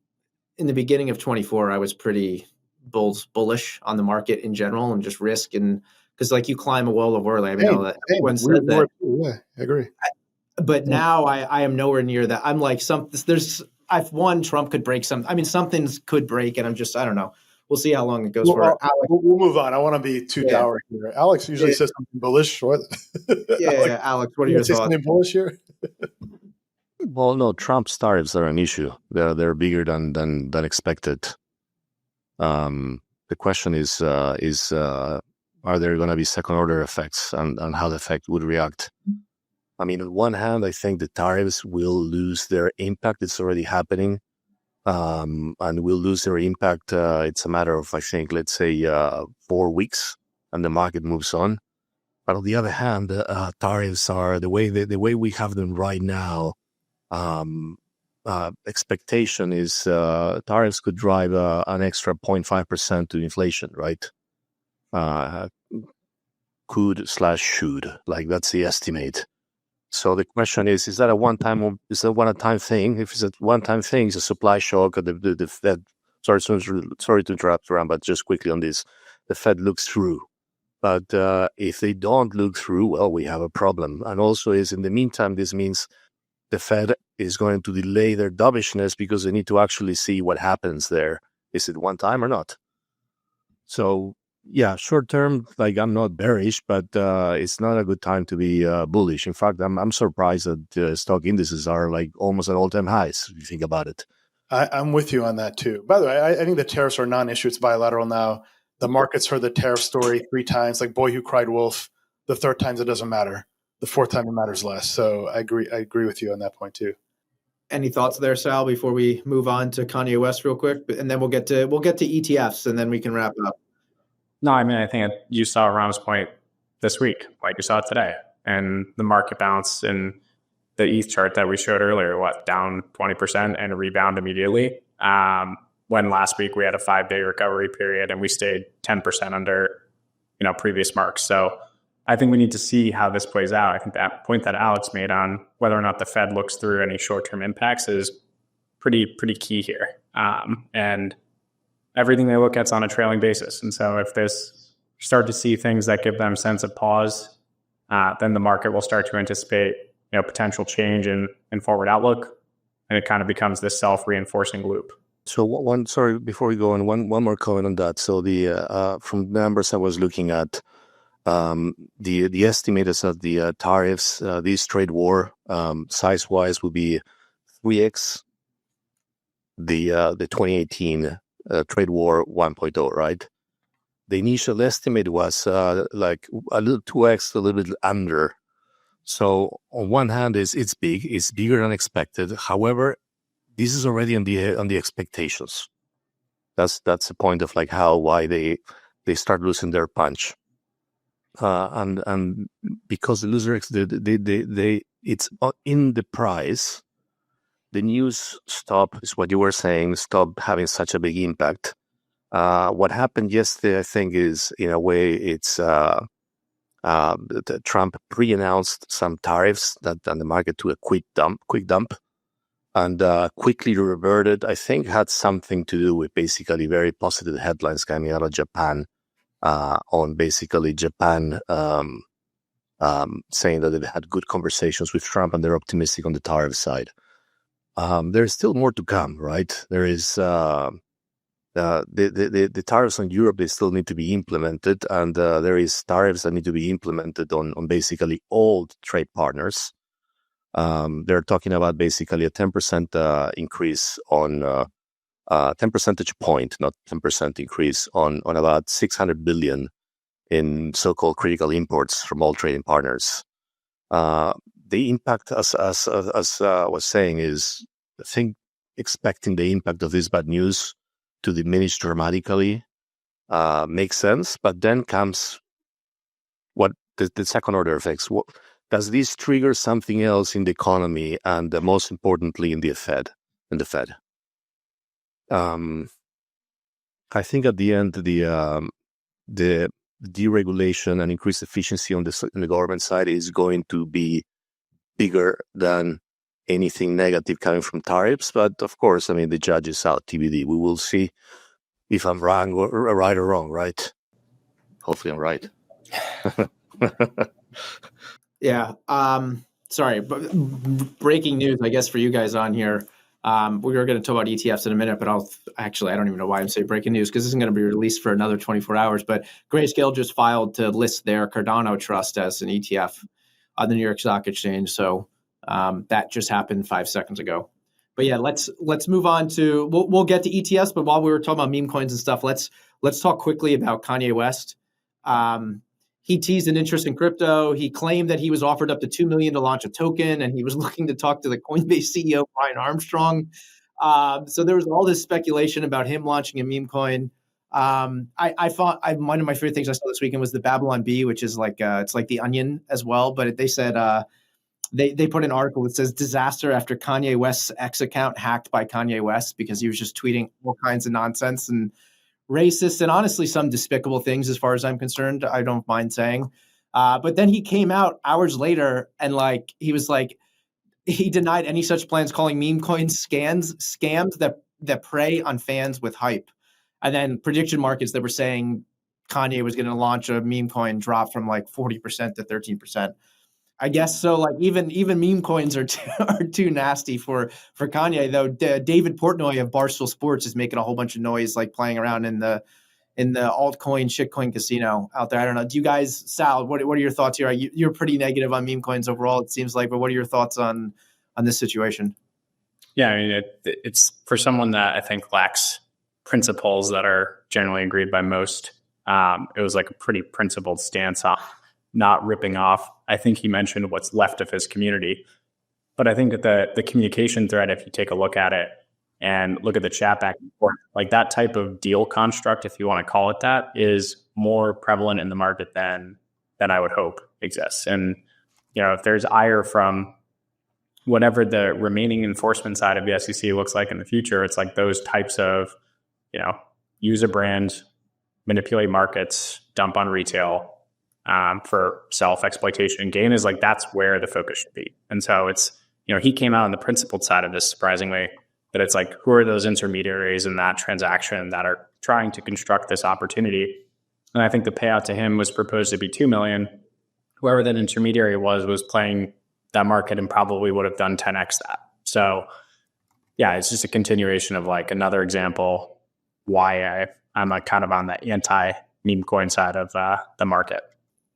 in the beginning of 24, I was pretty bullish on the market in general and just risk, and because like you climb a wall of Orley. I mean, everyone said that. Yeah, I agree. But now I am nowhere near that. I'm like Trump could break some. I mean, something could break, and I don't know. We'll see how long it goes for. Alex, we'll move on. I want to be too dour here. Alex usually says something bullish. What? Alex, what are your thoughts? Something bullish here? Well, no, Trump's tariffs are an issue. They're bigger than expected. The question is are there going to be second order effects and how the effect would react? I mean, on one hand, I think the tariffs will lose their impact. It's already happening. And will lose their impact. It's a matter of, I think, let's say 4 weeks, and the market moves on. But on the other hand, tariffs are the way we have them right now. Expectation is tariffs could drive an extra 0.5% to inflation, right? Could/should, like that's the estimate. So the question is that a one-time thing? If it's a one-time thing, it's a supply shock. Or the Fed, sorry to interrupt, Ram, but just quickly on this, the Fed looks through. But if they don't look through, well, we have a problem. And also is in the meantime, this means the Fed is going to delay their dovishness because they need to actually see what happens there. Is it one time or not? So, yeah, short term, like I'm not bearish, but it's not a good time to be bullish. In fact, I'm surprised that stock indices are like almost at all-time highs, if you think about it. I'm with you on that too. By the way, I think the tariffs are non-issue. It's bilateral now. The market's heard the tariff story 3 times, like boy who cried wolf. The 3rd time it doesn't matter. The 4th time it matters less. So I agree with you on that point too. Any thoughts there, Sal, before we move on to Kanye West real quick? And then we'll get to ETFs, and then we can wrap up. No, I mean, I think you saw Ram's point this week, like you saw it today, and the market bounce in the ETH chart that we showed earlier, down 20% and a rebound immediately. When last week we had a 5-day recovery period and we stayed 10% under, previous marks. So I think we need to see how this plays out. I think that point that Alex made on whether or not the Fed looks through any short-term impacts is pretty key here. And everything they look at's on a trailing basis. And so if this start to see things that give them sense of pause, then the market will start to anticipate, potential change in forward outlook. And it kind of becomes this self-reinforcing loop. So before we go on, one more comment on that. So the from the numbers I was looking at, the estimate is that the tariffs, this trade war, size-wise, will be 3x the 2018 trade war 1.0, right? The initial estimate was like a little 2x, a little bit under. So on one hand, it's big, it's bigger than expected. However, this is already on the expectations. That's the point of like why they start losing their punch. And because the loser, it's in the price. The news is what you were saying, stop having such a big impact. What happened yesterday, I think, is in a way it's Trump pre-announced some tariffs that on the market to a quick dump, and quickly reverted. I think had something to do with basically very positive headlines coming out of Japan on basically Japan saying that they've had good conversations with Trump and they're optimistic on the tariff side. There's still more to come, right? There is the tariffs on Europe, they still need to be implemented, and there is tariffs that need to be implemented on basically all trade partners. They're talking about basically a 10% increase on 10 percentage point, not 10% increase on about $600 billion in so-called critical imports from all trading partners. The impact, as I was saying, is I think expecting the impact of this bad news to diminish dramatically makes sense. But then comes what the second order effects. Does this trigger something else in the economy, and most importantly in the Fed? I think at the end, the deregulation and increased efficiency on the government side is going to be bigger than anything negative coming from tariffs. But of course, I mean, the judge is out, TBD. We will see if I'm wrong or right or wrong, right? Hopefully I'm right. Yeah. Sorry, but breaking news, I guess, for you guys on here. We were going to talk about ETFs in a minute, but I don't even know why I'm saying breaking news, because this isn't going to be released for another 24 hours. But Grayscale just filed to list their Cardano Trust as an ETF on the New York Stock Exchange. So that just happened 5 seconds ago. But yeah, let's move on to we'll get to ETFs. But while we were talking about meme coins and stuff, let's talk quickly about Kanye West. He teased an interest in crypto. He claimed that he was offered up to $2 million to launch a token, and he was looking to talk to the Coinbase CEO, Brian Armstrong. So there was all this speculation about him launching a meme coin. I thought one of my favorite things I saw this weekend was the Babylon Bee, which is like it's like the Onion as well. But they said they put an article that says disaster after Kanye West's X account hacked by Kanye West because he was just tweeting all kinds of nonsense and racist and honestly some despicable things as far as I'm concerned. I don't mind saying. But then he came out hours later and he denied any such plans, calling meme coins scams that prey on fans with hype. And then prediction markets that were saying Kanye was going to launch a meme coin dropped from like 40% to 13%. I guess so. Like even meme coins are too nasty for Kanye, though. David Portnoy of Barstool Sports is making a whole bunch of noise, like playing around in the altcoin shitcoin casino out there. I don't know. Do you guys, Sal? What are your thoughts here? You're pretty negative on meme coins overall, it seems like. But what are your thoughts on this situation? Yeah, I mean, it's for someone that I think lacks principles that are generally agreed by most. It was like a pretty principled stance on not ripping off. I think he mentioned what's left of his community. But I think that the communication thread, if you take a look at it and look at the chat back and forth, like that type of deal construct, if you want to call it that, is more prevalent in the market than I would hope exists. And, if there's ire from whatever the remaining enforcement side of the SEC looks like in the future, it's like those types of, use a brand, manipulate markets, dump on retail, for self-exploitation and gain is like, that's where the focus should be. And so it's, he came out on the principled side of this, surprisingly, that it's like, who are those intermediaries in that transaction that are trying to construct this opportunity? And I think the payout to him was proposed to be $2 million. Whoever that intermediary was playing that market and probably would have done 10x that. So yeah, it's just a continuation of like another example why I'm like kind of on the anti-meme coin side of the market.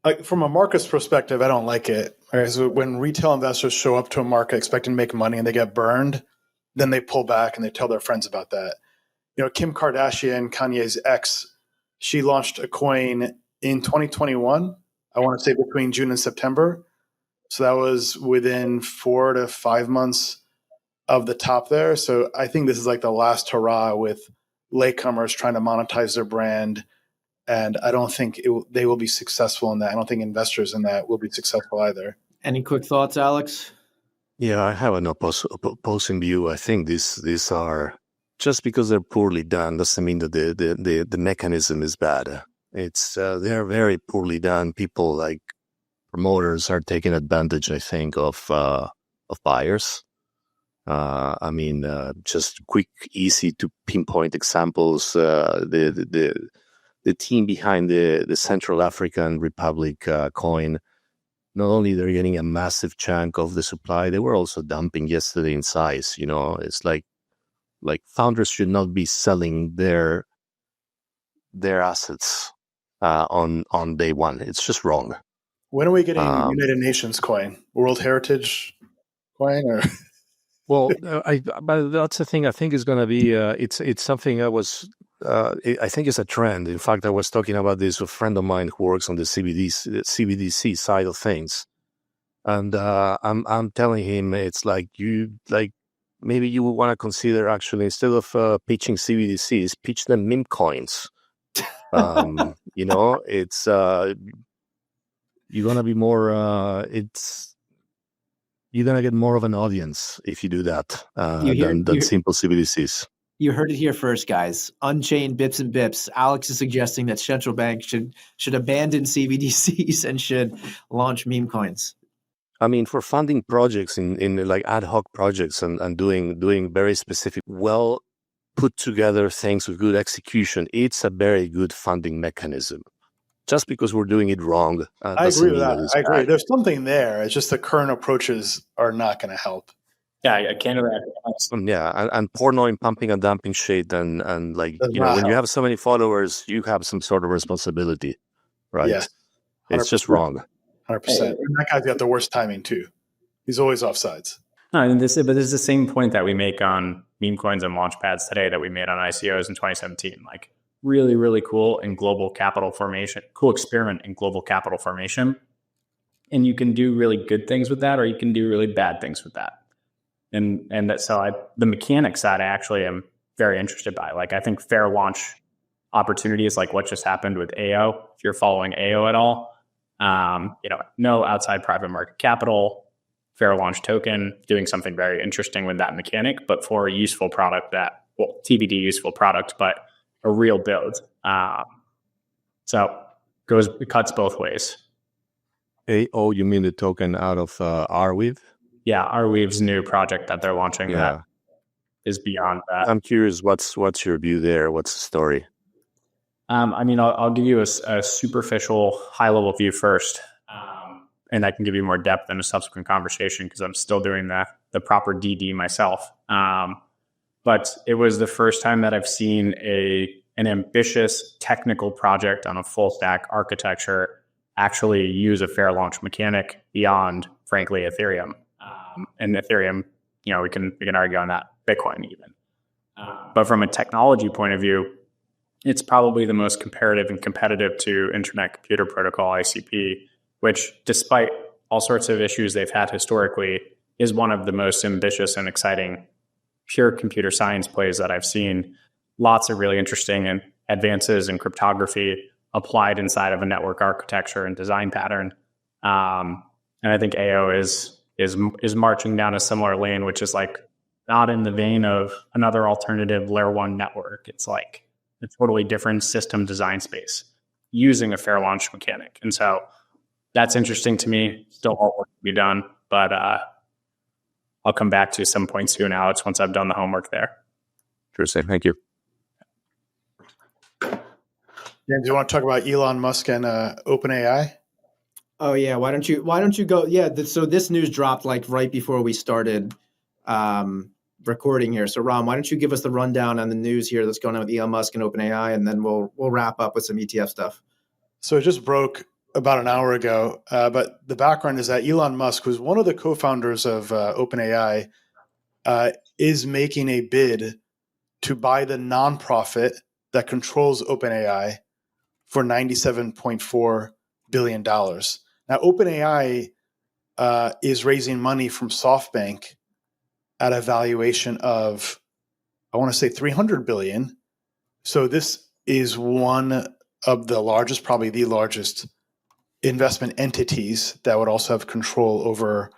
Like from a market's perspective, I don't like it. Right? So when retail investors show up to a market expecting to make money and they get burned, then they pull back and they tell their friends about that. Kim Kardashian, Kanye's ex, she launched a coin in 2021. I want to say between June and September. So that was within 4 to 5 months of the top there. So I think this is like the last hurrah with latecomers trying to monetize their brand. And I don't think they will be successful in that. I don't think investors in that will be successful either. Any quick thoughts, Alex? Yeah, I have an opposing view. I think these are, just because they're poorly done doesn't mean that the mechanism is bad. It's they're very poorly done. People like promoters are taking advantage, I think, of buyers. Just quick, easy to pinpoint examples. The team behind the Central African Republic coin, not only they're getting a massive chunk of the supply, they were also dumping yesterday in size. It's like founders should not be selling their assets on day one. It's just wrong. When are we getting United Nations coin, World Heritage coin, or? Well, but that's the thing. I think is going to be it's something that was I think it's a trend. In fact, I was talking about this with a friend of mine who works on the CBDC side of things, and I'm telling him it's like maybe you would want to consider actually instead of pitching CBDCs, pitch them meme coins. It's you're gonna be more. You're gonna get more of an audience if you do that than simple CBDCs. You heard it here first, guys. Unchained, Bips and Bips. Alex is suggesting that central banks should abandon CBDCs and should launch meme coins. I mean, for funding projects in like ad hoc projects and doing very specific, well put together things with good execution, it's a very good funding mechanism. Just because we're doing it wrong, I agree with that. I agree. There's something there. It's just the current approaches are not going to help. Yeah, I can't. Yeah, and porno and pumping and dumping shit, and like when you have so many followers, you have some sort of responsibility, right? Yes, it's just wrong. 100%. And that guy's got the worst timing too. He's always offsides. No, but this is the same point that we make on meme coins and launch pads today that we made on ICOs in 2017. Like really, really cool in global capital formation. Cool experiment in global capital formation, and you can do really good things with that, or you can do really bad things with that. And the mechanics side, I actually am very interested by. Like, I think fair launch opportunities like what just happened with AO, if you're following AO at all, no outside private market capital, fair launch token, doing something very interesting with that mechanic, but for a useful product TBD useful product, but a real build. So it cuts both ways. AO, you mean the token out of Arweave? Yeah, Arweave's new project that they're launching that is beyond that. I'm curious, what's your view there? What's the story? I'll give you a superficial, high-level view first, and I can give you more depth in a subsequent conversation because I'm still doing the proper DD myself. But it was the first time that I've seen an ambitious technical project on a full-stack architecture actually use a fair launch mechanic beyond, frankly, Ethereum. And Ethereum, we can argue on that, Bitcoin even. But from a technology point of view, it's probably the most comparative and competitive to Internet Computer Protocol, ICP, which despite all sorts of issues they've had historically, is one of the most ambitious and exciting pure computer science plays that I've seen. Lots of really interesting advances in cryptography applied inside of a network architecture and design pattern. And I think AO is marching down a similar lane, which is like not in the vein of another alternative layer one network. It's like a totally different system design space using a fair launch mechanic. And so that's interesting to me. Still all work to be done, but I'll come back to some point soon, Alex, once I've done the homework there. Sure, same. Thank you. James, do you want to talk about Elon Musk and OpenAI? Oh yeah, why don't you go? Yeah, so this news dropped like right before we started recording here. So Ram, why don't you give us the rundown on the news here that's going on with Elon Musk and OpenAI, and then we'll wrap up with some ETF stuff. So it just broke about an hour ago, but the background is that Elon Musk, who's one of the co-founders of OpenAI, is making a bid to buy the nonprofit that controls OpenAI for $97.4 billion. Now, OpenAI is raising money from SoftBank at a valuation of, I want to say, $300 billion. So this is one of the largest, probably the largest investment entities that would also have control over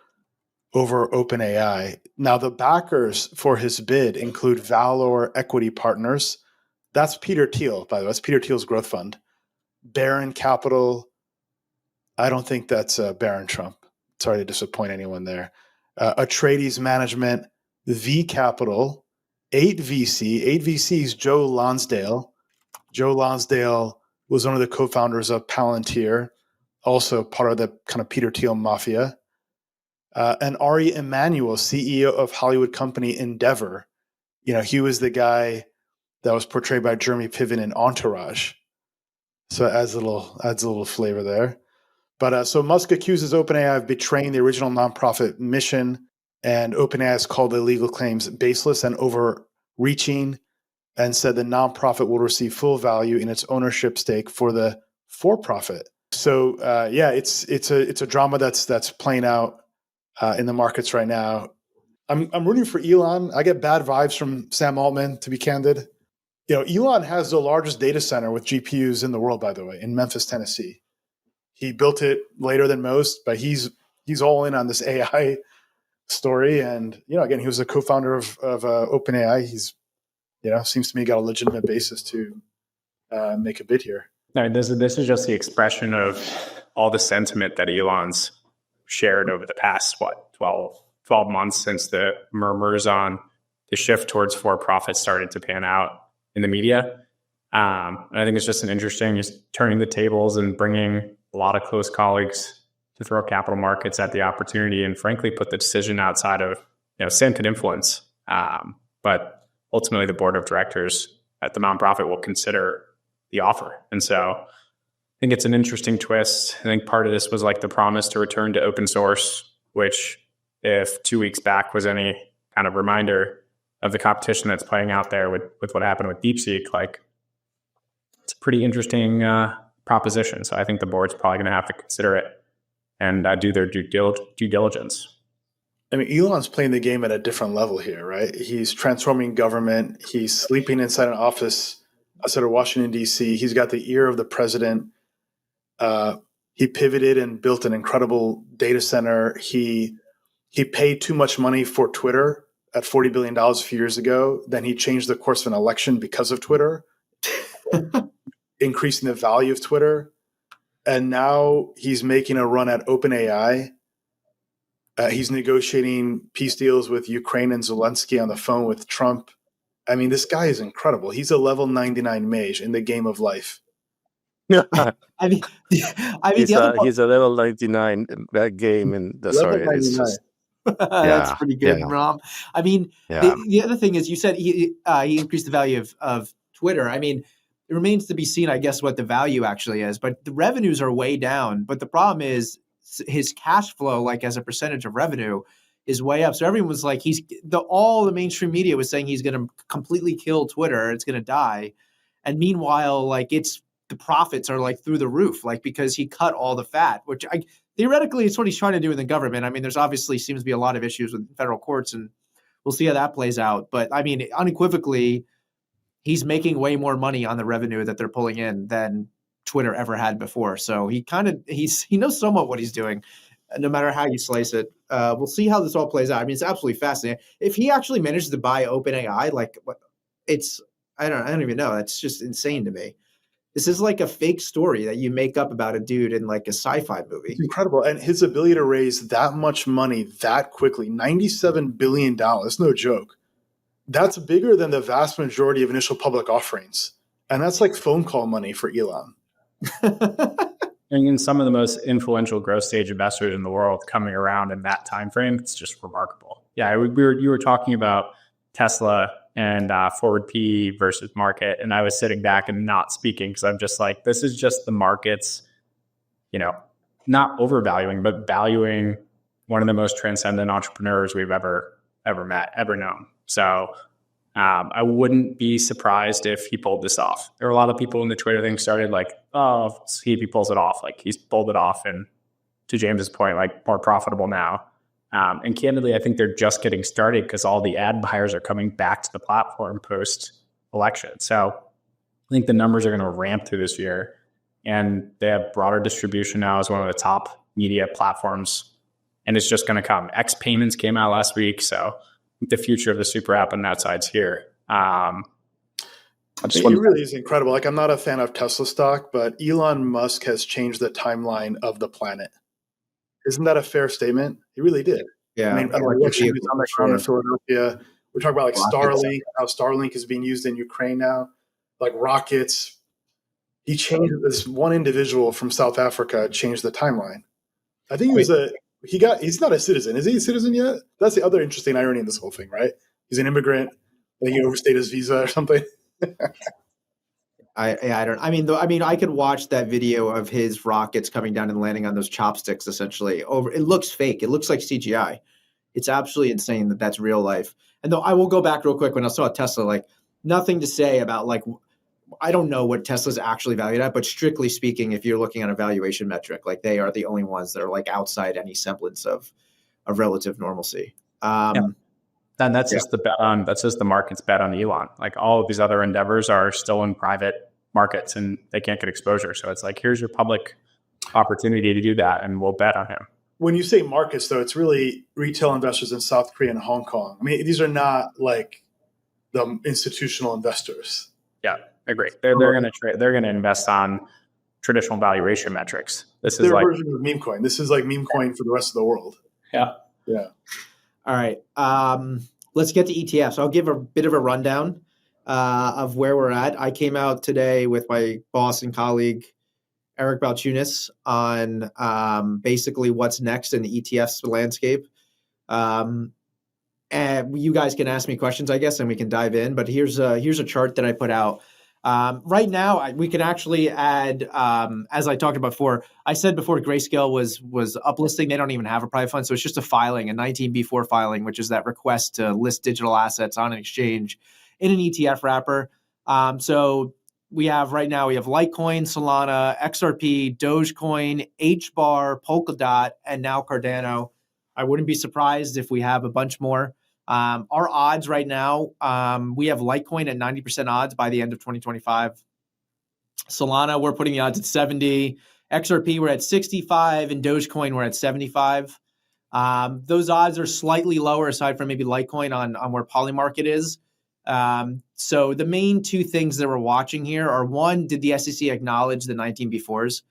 OpenAI. Now, the backers for his bid include Valor Equity Partners. That's Peter Thiel, by the way. That's Peter Thiel's growth fund. Barron Capital. I don't think that's Barron Trump. Sorry to disappoint anyone there. Atreides Management, V Capital, 8VC. 8VC's Joe Lonsdale. Joe Lonsdale was one of the co-founders of Palantir, also part of the kind of Peter Thiel mafia. And Ari Emanuel, CEO of Hollywood company Endeavor. He was the guy that was portrayed by Jeremy Piven in Entourage. So it adds a little flavor there. But so Musk accuses OpenAI of betraying the original nonprofit mission, and OpenAI has called the legal claims baseless and overreaching. and said the nonprofit will receive full value in its ownership stake for the for-profit. So it's a drama that's playing out in the markets right now. I'm rooting for Elon. I get bad vibes from Sam Altman, to be candid. Elon has the largest data center with GPUs in the world, by the way, in Memphis, Tennessee. He built it later than most, but he's all in on this AI story. And again, he was a co-founder of OpenAI. He's seems to me got a legitimate basis to make a bid here. No, this is just the expression of all the sentiment that Elon's shared over the past 12 months since the murmurs on the shift towards for-profit started to pan out in the media. And I think it's just an interesting, just turning the tables and bringing a lot of close colleagues to throw capital markets at the opportunity and frankly put the decision outside of sentient influence. But ultimately the board of directors at the nonprofit will consider the offer. And so I think it's an interesting twist. I think part of this was like the promise to return to open source, which if 2 weeks back was any kind of reminder of the competition that's playing out there with what happened with DeepSeek, like it's a pretty interesting proposition. So I think the board's probably going to have to consider it and do their due diligence. I mean, Elon's playing the game at a different level here, right? He's transforming government. He's sleeping inside an office outside of Washington, D.C. He's got the ear of the president. He pivoted and built an incredible data center. He paid too much money for Twitter at $40 billion a few years ago. Then he changed the course of an election because of Twitter, increasing the value of Twitter. And now he's making a run at OpenAI. He's negotiating peace deals with Ukraine and Zelensky on the phone with Trump. I mean, this guy is incredible. He's a level 99 mage in the game of life. I mean, he's a level 99 that game in the sorry. It's just, that's pretty good, Ram. I mean, yeah. the other thing is you said he increased the value of Twitter. I mean, it remains to be seen, I guess, what the value actually is. But the revenues are way down. But the problem is his cash flow, like as a percentage of revenue, is way up. So everyone was like, all the mainstream media was saying he's going to completely kill Twitter. It's going to die. And meanwhile, like the profits are like through the roof, like because he cut all the fat, which theoretically it's what he's trying to do in the government. I mean, there's obviously seems to be a lot of issues with federal courts, and we'll see how that plays out. But I mean, unequivocally, he's making way more money on the revenue that they're pulling in than Twitter ever had before. So he knows somewhat what he's doing, no matter how you slice it. We'll see how this all plays out. I mean, it's absolutely fascinating. If he actually manages to buy OpenAI, I don't even know. That's just insane to me. This is like a fake story that you make up about a dude in like a sci-fi movie. It's incredible. And his ability to raise that much money that quickly, $97 billion, no joke. That's bigger than the vast majority of initial public offerings. And that's like phone call money for Elon. And some of the most influential growth stage investors in the world coming around in that time frame, it's just remarkable. Yeah, you were talking about Tesla and forward PE versus market, and I was sitting back and not speaking because I'm just like, this is just the markets, not overvaluing, but valuing one of the most transcendent entrepreneurs we've ever met, ever known. So I wouldn't be surprised if he pulled this off. There were a lot of people in the Twitter thing started like, oh, see if he pulls it off. Like he's pulled it off. And to James's point, like more profitable now. And candidly, I think they're just getting started because all the ad buyers are coming back to the platform post-election. So I think the numbers are going to ramp through this year. And they have broader distribution now as one of the top media platforms. And it's just going to come. X Payments came out last week. So the future of the super app on that side's here. It really is incredible. Like, I'm not a fan of Tesla stock, but Elon Musk has changed the timeline of the planet. Isn't that a fair statement? He really did. Yeah. I mean, on the ground in Philadelphia. We're talking about like Starlink, how Starlink is being used in Ukraine now, like rockets. He changed this one individual from South Africa, changed the timeline. I think he's not a citizen. Is he a citizen yet? That's the other interesting irony in this whole thing, right? He's an immigrant. I think he overstayed his visa or something. I could watch that video of his rockets coming down and landing on those chopsticks essentially over. It looks fake. It looks like CGI. It's absolutely insane that that's real life. And though I will go back real quick when I saw Tesla, like nothing to say about like, I don't know what Tesla's actually valued at, but strictly speaking, if you're looking at a valuation metric, like they are the only ones that are like outside any semblance of relative normalcy. And that's just that's just the market's bet on Elon. Like all of these other endeavors are still in private markets and they can't get exposure. So it's like, here's your public opportunity to do that, and we'll bet on him. When you say markets, though, it's really retail investors in South Korea and Hong Kong. I mean, these are not like the institutional investors. Yeah, I agree. They're going to trade. They're going to invest on traditional valuation metrics. This is their like version of meme coin. This is like meme coin for the rest of the world. Yeah. All right. Let's get to ETFs. I'll give a bit of a rundown of where we're at. I came out today with my boss and colleague, Eric Balchunas, on basically what's next in the ETFs landscape. And you guys can ask me questions, I guess, and we can dive in. But here's a chart that I put out. Right now, we can actually add, as I talked about before, I said before Grayscale was uplisting. They don't even have a private fund. So it's just a filing, a 19B4 filing, which is that request to list digital assets on an exchange in an ETF wrapper. So we have Litecoin, Solana, XRP, Dogecoin, HBAR, Polkadot, and now Cardano. I wouldn't be surprised if we have a bunch more. Our odds right now, we have Litecoin at 90% odds by the end of 2025. Solana, we're putting the odds at 70. XRP, we're at 65. And Dogecoin, we're at 75. Those odds are slightly lower aside from maybe Litecoin on where Polymarket is. So the main two things that we're watching here are, one, did the SEC acknowledge the 19B4s?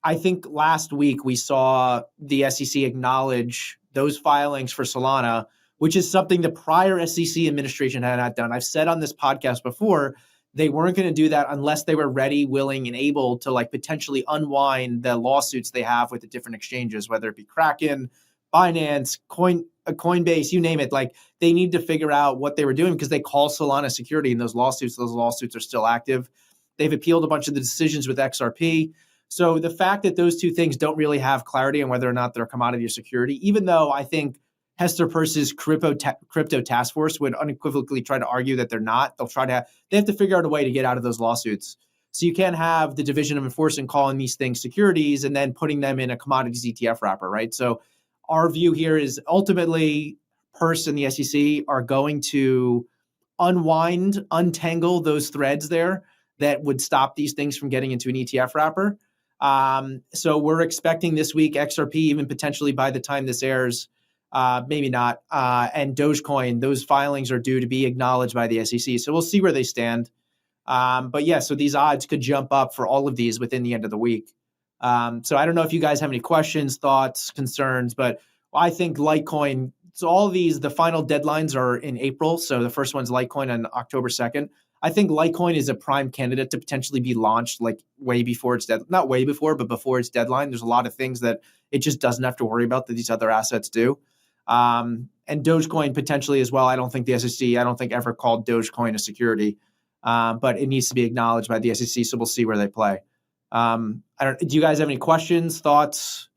I think last week we saw the SEC acknowledge those filings for Solana, which is something the prior SEC administration had not done. I've said on this podcast before, they weren't going to do that unless they were ready, willing, and able to like potentially unwind the lawsuits they have with the different exchanges, whether it be Kraken, Binance, Coinbase, you name it. Like they need to figure out what they were doing because they call Solana security in those lawsuits. Those lawsuits are still active. They've appealed a bunch of the decisions with XRP. So the fact that those two things don't really have clarity on whether or not they're a commodity or security, even though I think Hester Peirce's crypto task force would unequivocally try to argue that they're not. They have to figure out a way to get out of those lawsuits. So you can't have the Division of Enforcement calling these things securities and then putting them in a commodities ETF wrapper, right? So our view here is ultimately Peirce and the SEC are going to untangle those threads there that would stop these things from getting into an ETF wrapper. So we're expecting this week XRP, even potentially by the time this airs, maybe not. And Dogecoin, those filings are due to be acknowledged by the SEC. So we'll see where they stand. But yeah, so these odds could jump up for all of these within the end of the week. So I don't know if you guys have any questions, thoughts, concerns, but I think Litecoin, so all of these, the final deadlines are in April. So the first one's Litecoin on October 2nd. I think Litecoin is a prime candidate to potentially be launched like way before its not way before, but before its deadline. There's a lot of things that it just doesn't have to worry about that these other assets do. And Dogecoin potentially as well. I don't think the SEC, ever called Dogecoin a security, but it needs to be acknowledged by the SEC. So we'll see where they play. Do you guys have any questions, thoughts?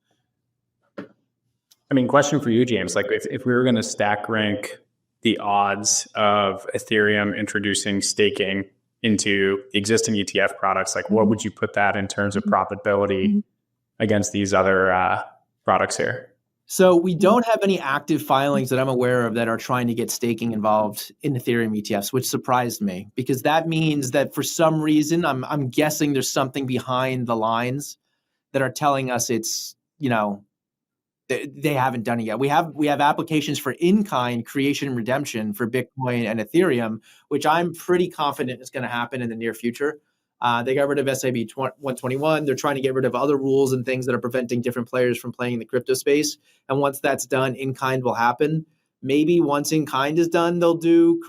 I mean, question for you, James. Like if we were going to stack rank the odds of Ethereum introducing staking into existing ETF products, like what would you put that in terms of profitability against these other products here? So we don't have any active filings that I'm aware of that are trying to get staking involved in Ethereum ETFs, which surprised me because that means that for some reason, I'm guessing there's something behind the lines that are telling us it's, they haven't done it yet. We have applications for in-kind creation and redemption for Bitcoin and Ethereum, which I'm pretty confident is going to happen in the near future. They got rid of SIB 121. They're trying to get rid of other rules and things that are preventing different players from playing in the crypto space. And once that's done, in-kind will happen. Maybe once in-kind is done, they'll do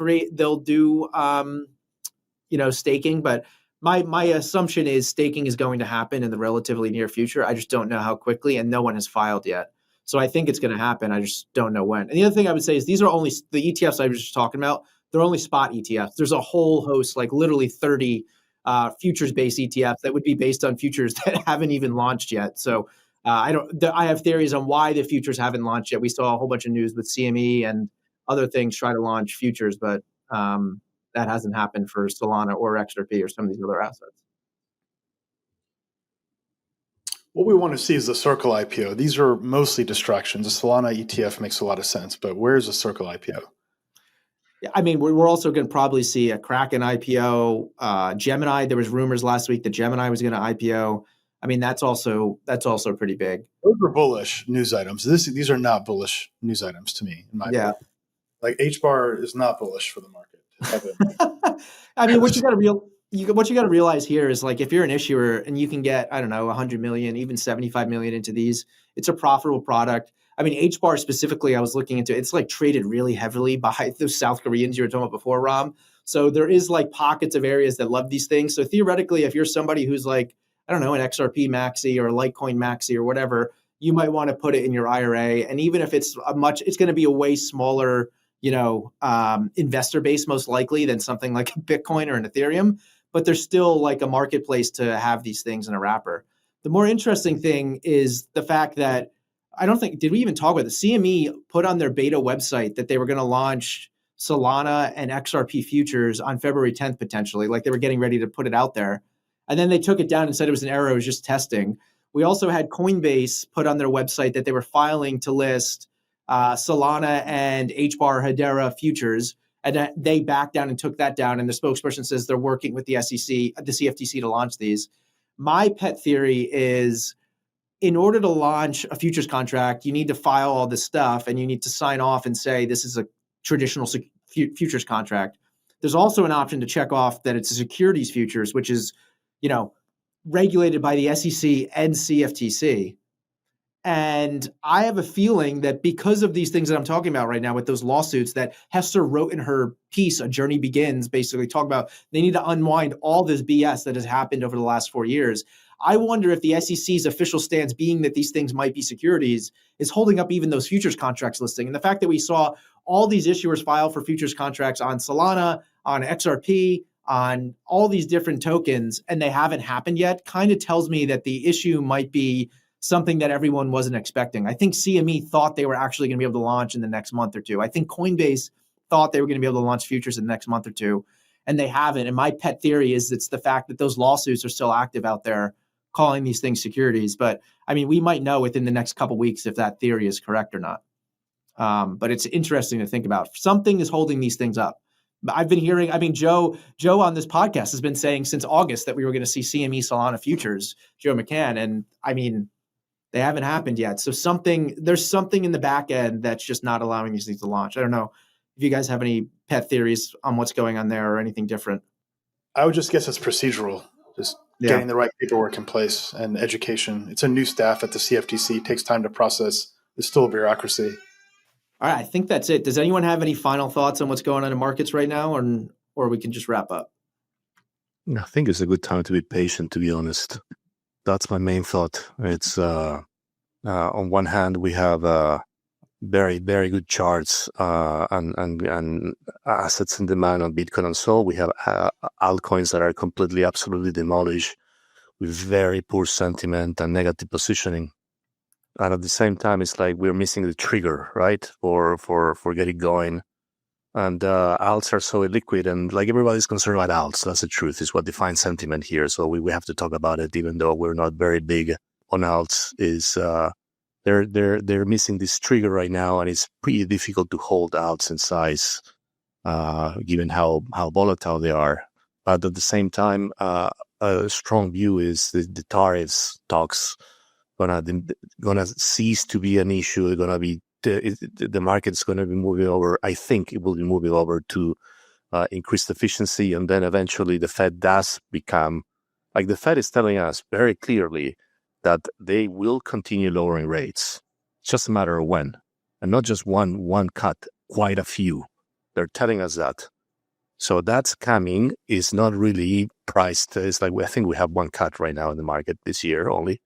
staking. But my assumption is staking is going to happen in the relatively near future. I just don't know how quickly, and no one has filed yet. So I think it's going to happen. I just don't know when. And the other thing I would say is these are only the ETFs I was just talking about. They're only spot ETFs. There's a whole host, like literally 30 futures-based ETFs that would be based on futures that haven't even launched yet. So I have theories on why the futures haven't launched yet. We saw a whole bunch of news with CME and other things try to launch futures, but that hasn't happened for Solana or XRP or some of these other assets. What we want to see is the Circle IPO. These are mostly distractions. The Solana ETF makes a lot of sense, but where's the Circle IPO? I mean, we're also going to probably see a Kraken IPO. Gemini, there was rumors last week that Gemini was going to IPO. I mean, that's also pretty big. Those are bullish news items. These are not bullish news items to me, in my opinion. Like HBAR is not bullish for the market. I mean, what you got to realize here is, like, if you're an issuer and you can get, I don't know, 100 million, even 75 million into these, it's a profitable product. I mean, HBAR specifically, I was looking into, it's like traded really heavily by those South Koreans you were talking about before, Ram. So there is like pockets of areas that love these things. So theoretically, if you're somebody who's like, I don't know, an XRP maxi or a Litecoin maxi or whatever, you might want to put it in your IRA. And even if it's it's going to be a way smaller, investor base most likely than something like Bitcoin or an Ethereum, but there's still like a marketplace to have these things in a wrapper. The more interesting thing is the fact that did we even talk about the CME put on their beta website that they were going to launch Solana and XRP futures on February 10th, potentially, like they were getting ready to put it out there. And then they took it down and said it was an error, it was just testing. We also had Coinbase put on their website that they were filing to list Solana and HBAR Hedera futures, and they backed down and took that down. And the spokesperson says they're working with the SEC, the CFTC, to launch these. My pet theory is, in order to launch a futures contract, you need to file all this stuff and you need to sign off and say this is a traditional futures contract. There's also an option to check off that it's a securities futures, which is, regulated by the SEC and CFTC. And I have a feeling that because of these things that I'm talking about right now with those lawsuits that Hester wrote in her piece, A Journey Begins, basically talk about they need to unwind all this BS that has happened over the last 4 years. I wonder if the SEC's official stance, being that these things might be securities, is holding up even those futures contracts listing. And the fact that we saw all these issuers file for futures contracts on Solana, on XRP, on all these different tokens, and they haven't happened yet, kind of tells me that the issue might be something that everyone wasn't expecting. I think CME thought they were actually going to be able to launch in the next month or two. I think Coinbase thought they were going to be able to launch futures in the next month or two, and they haven't. And my pet theory is it's the fact that those lawsuits are still active out there calling these things securities. But I mean, we might know within the next couple of weeks if that theory is correct or not. But it's interesting to think about. Something is holding these things up. I've been hearing, Joe on this podcast has been saying since August that we were going to see CME Solana futures, Joe McCann. And they haven't happened yet. So there's something in the back end that's just not allowing these things to launch. I don't know if you guys have any pet theories on what's going on there or anything different. I would just guess it's procedural, just getting the right paperwork in place and education. It's a new staff at the CFTC. It takes time to process. It's still a bureaucracy. All right, I think that's it. Does anyone have any final thoughts on what's going on in markets right now, or we can just wrap up? I think it's a good time to be patient, to be honest. That's my main thought. It's on one hand, we have very, very good charts and assets in demand on Bitcoin and so. We have altcoins that are completely, absolutely demolished with very poor sentiment and negative positioning. And at the same time, it's like we're missing the trigger, right, for getting going. And alts are so illiquid, and like everybody's concerned about alts. That's the truth. It's what defines sentiment here. So we have to talk about it, even though we're not very big on alts. Is they're missing this trigger right now, and it's pretty difficult to hold alts in size, given how volatile they are. But at the same time, a strong view is the tariffs talks gonna cease to be an issue. Gonna be the market's gonna be moving over. I think it will be moving over to increased efficiency, and then eventually the Fed does become like the Fed is telling us very clearly that they will continue lowering rates. It's just a matter of when, and not just one cut, quite a few. They're telling us that. So that's coming. Is not really priced. It's like I think we have one cut right now in the market this year only.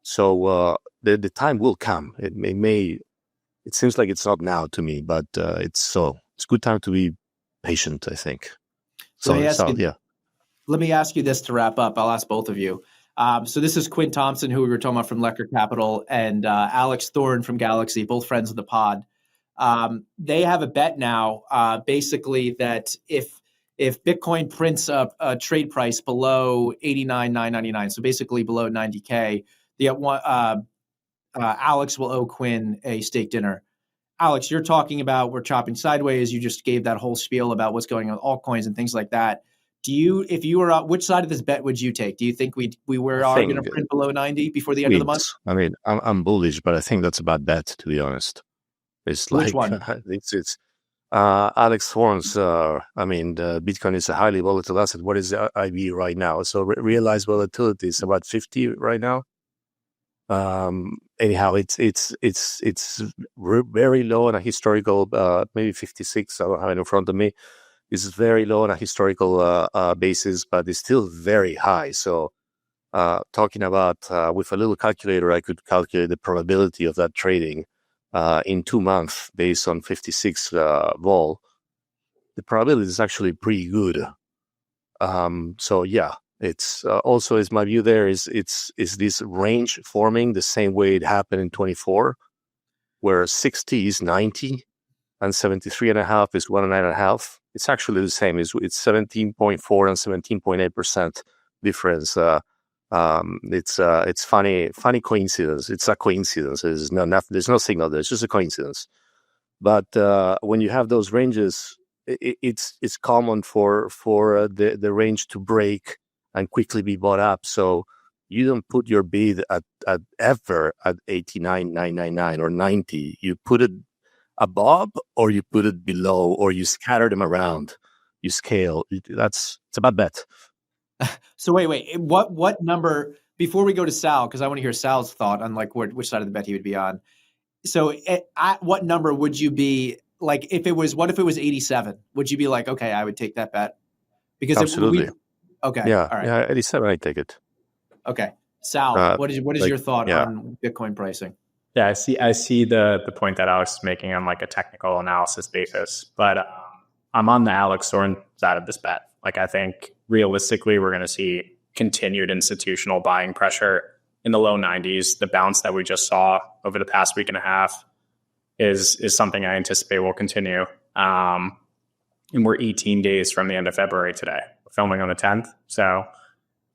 So the time will come. It seems like it's not now to me, but it's a good time to be patient, I think. Let me ask you this to wrap up. I'll ask both of you. So this is Quinn Thompson, who we were talking about from Lecker Capital, and Alex Thorne from Galaxy, both friends of the pod. They have a bet now, basically, that if if Bitcoin prints a trade price below 89,999, so basically below 90K, Alex will owe Quinn a steak dinner. Alex, you're talking about we're chopping sideways. You just gave that whole spiel about what's going on with altcoins and things like that. If you were, which side of this bet would you take? Do you think we are going to print below 90 before the end of the month? I mean, I'm bullish, but I think that's a bad bet, to be honest. It's like, which one? It's Alex Horn's. I mean, Bitcoin is a highly volatile asset. What is the IB right now? So realized volatility is about 50 right now. Anyhow, it's very low on a historical, maybe 56. I don't have it in front of me. It's very low on a historical basis, but it's still very high. So, talking about with a little calculator, I could calculate the probability of that trading in 2 months based on 56 vol. The probability is actually pretty good. So yeah. It's also, is my view there is this range forming the same way it happened in 24, where 60 is 90 and 73.5 is 1.5. It's actually the same. It's 17.4 and 17.8% difference. It's funny coincidence. It's a coincidence. There's no signal there. It's just a coincidence. But when you have those ranges, it's common for the range to break and quickly be bought up. So you don't put your bid at ever at 89,999 or 90. You put it above or you put it below, or you scatter them around. You scale. It's a bad bet. So wait. What number, before we go to Sal, because I want to hear Sal's thought on like which side of the bet he would be on. So at what number would you be like, what if it was 87? Would you be like, okay, I would take that bet? Because absolutely. Okay. Yeah. All right. Yeah. 87, I take it. Okay. Sal, what is your thought on Bitcoin pricing? Yeah, I see the point that Alex is making on like a technical analysis basis, but I'm on the Alex Horn side of this bet. Like, I think realistically, we're going to see continued institutional buying pressure in the low 90s. The bounce that we just saw over the past week and a half is something I anticipate will continue. And we're 18 days from the end of February today. Filming on the 10th. So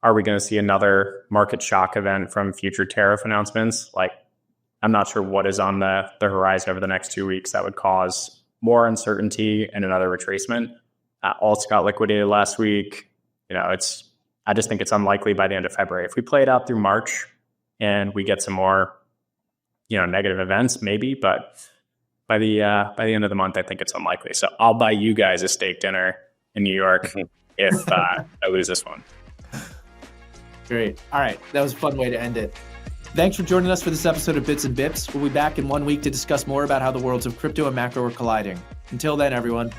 are we going to see another market shock event from future tariff announcements? Like, I'm not sure what is on the horizon over the next 2 weeks that would cause more uncertainty and another retracement. Alts got liquidated last week. I just think it's unlikely by the end of February. If we play it out through March and we get some more, negative events, maybe, but by the end of the month, I think it's unlikely. So I'll buy you guys a steak dinner in New York if I lose this one. Great. All right. That was a fun way to end it. Thanks for joining us for this episode of Bits and Bips. We'll be back in 1 week to discuss more about how the worlds of crypto and macro are colliding. Until then, everyone.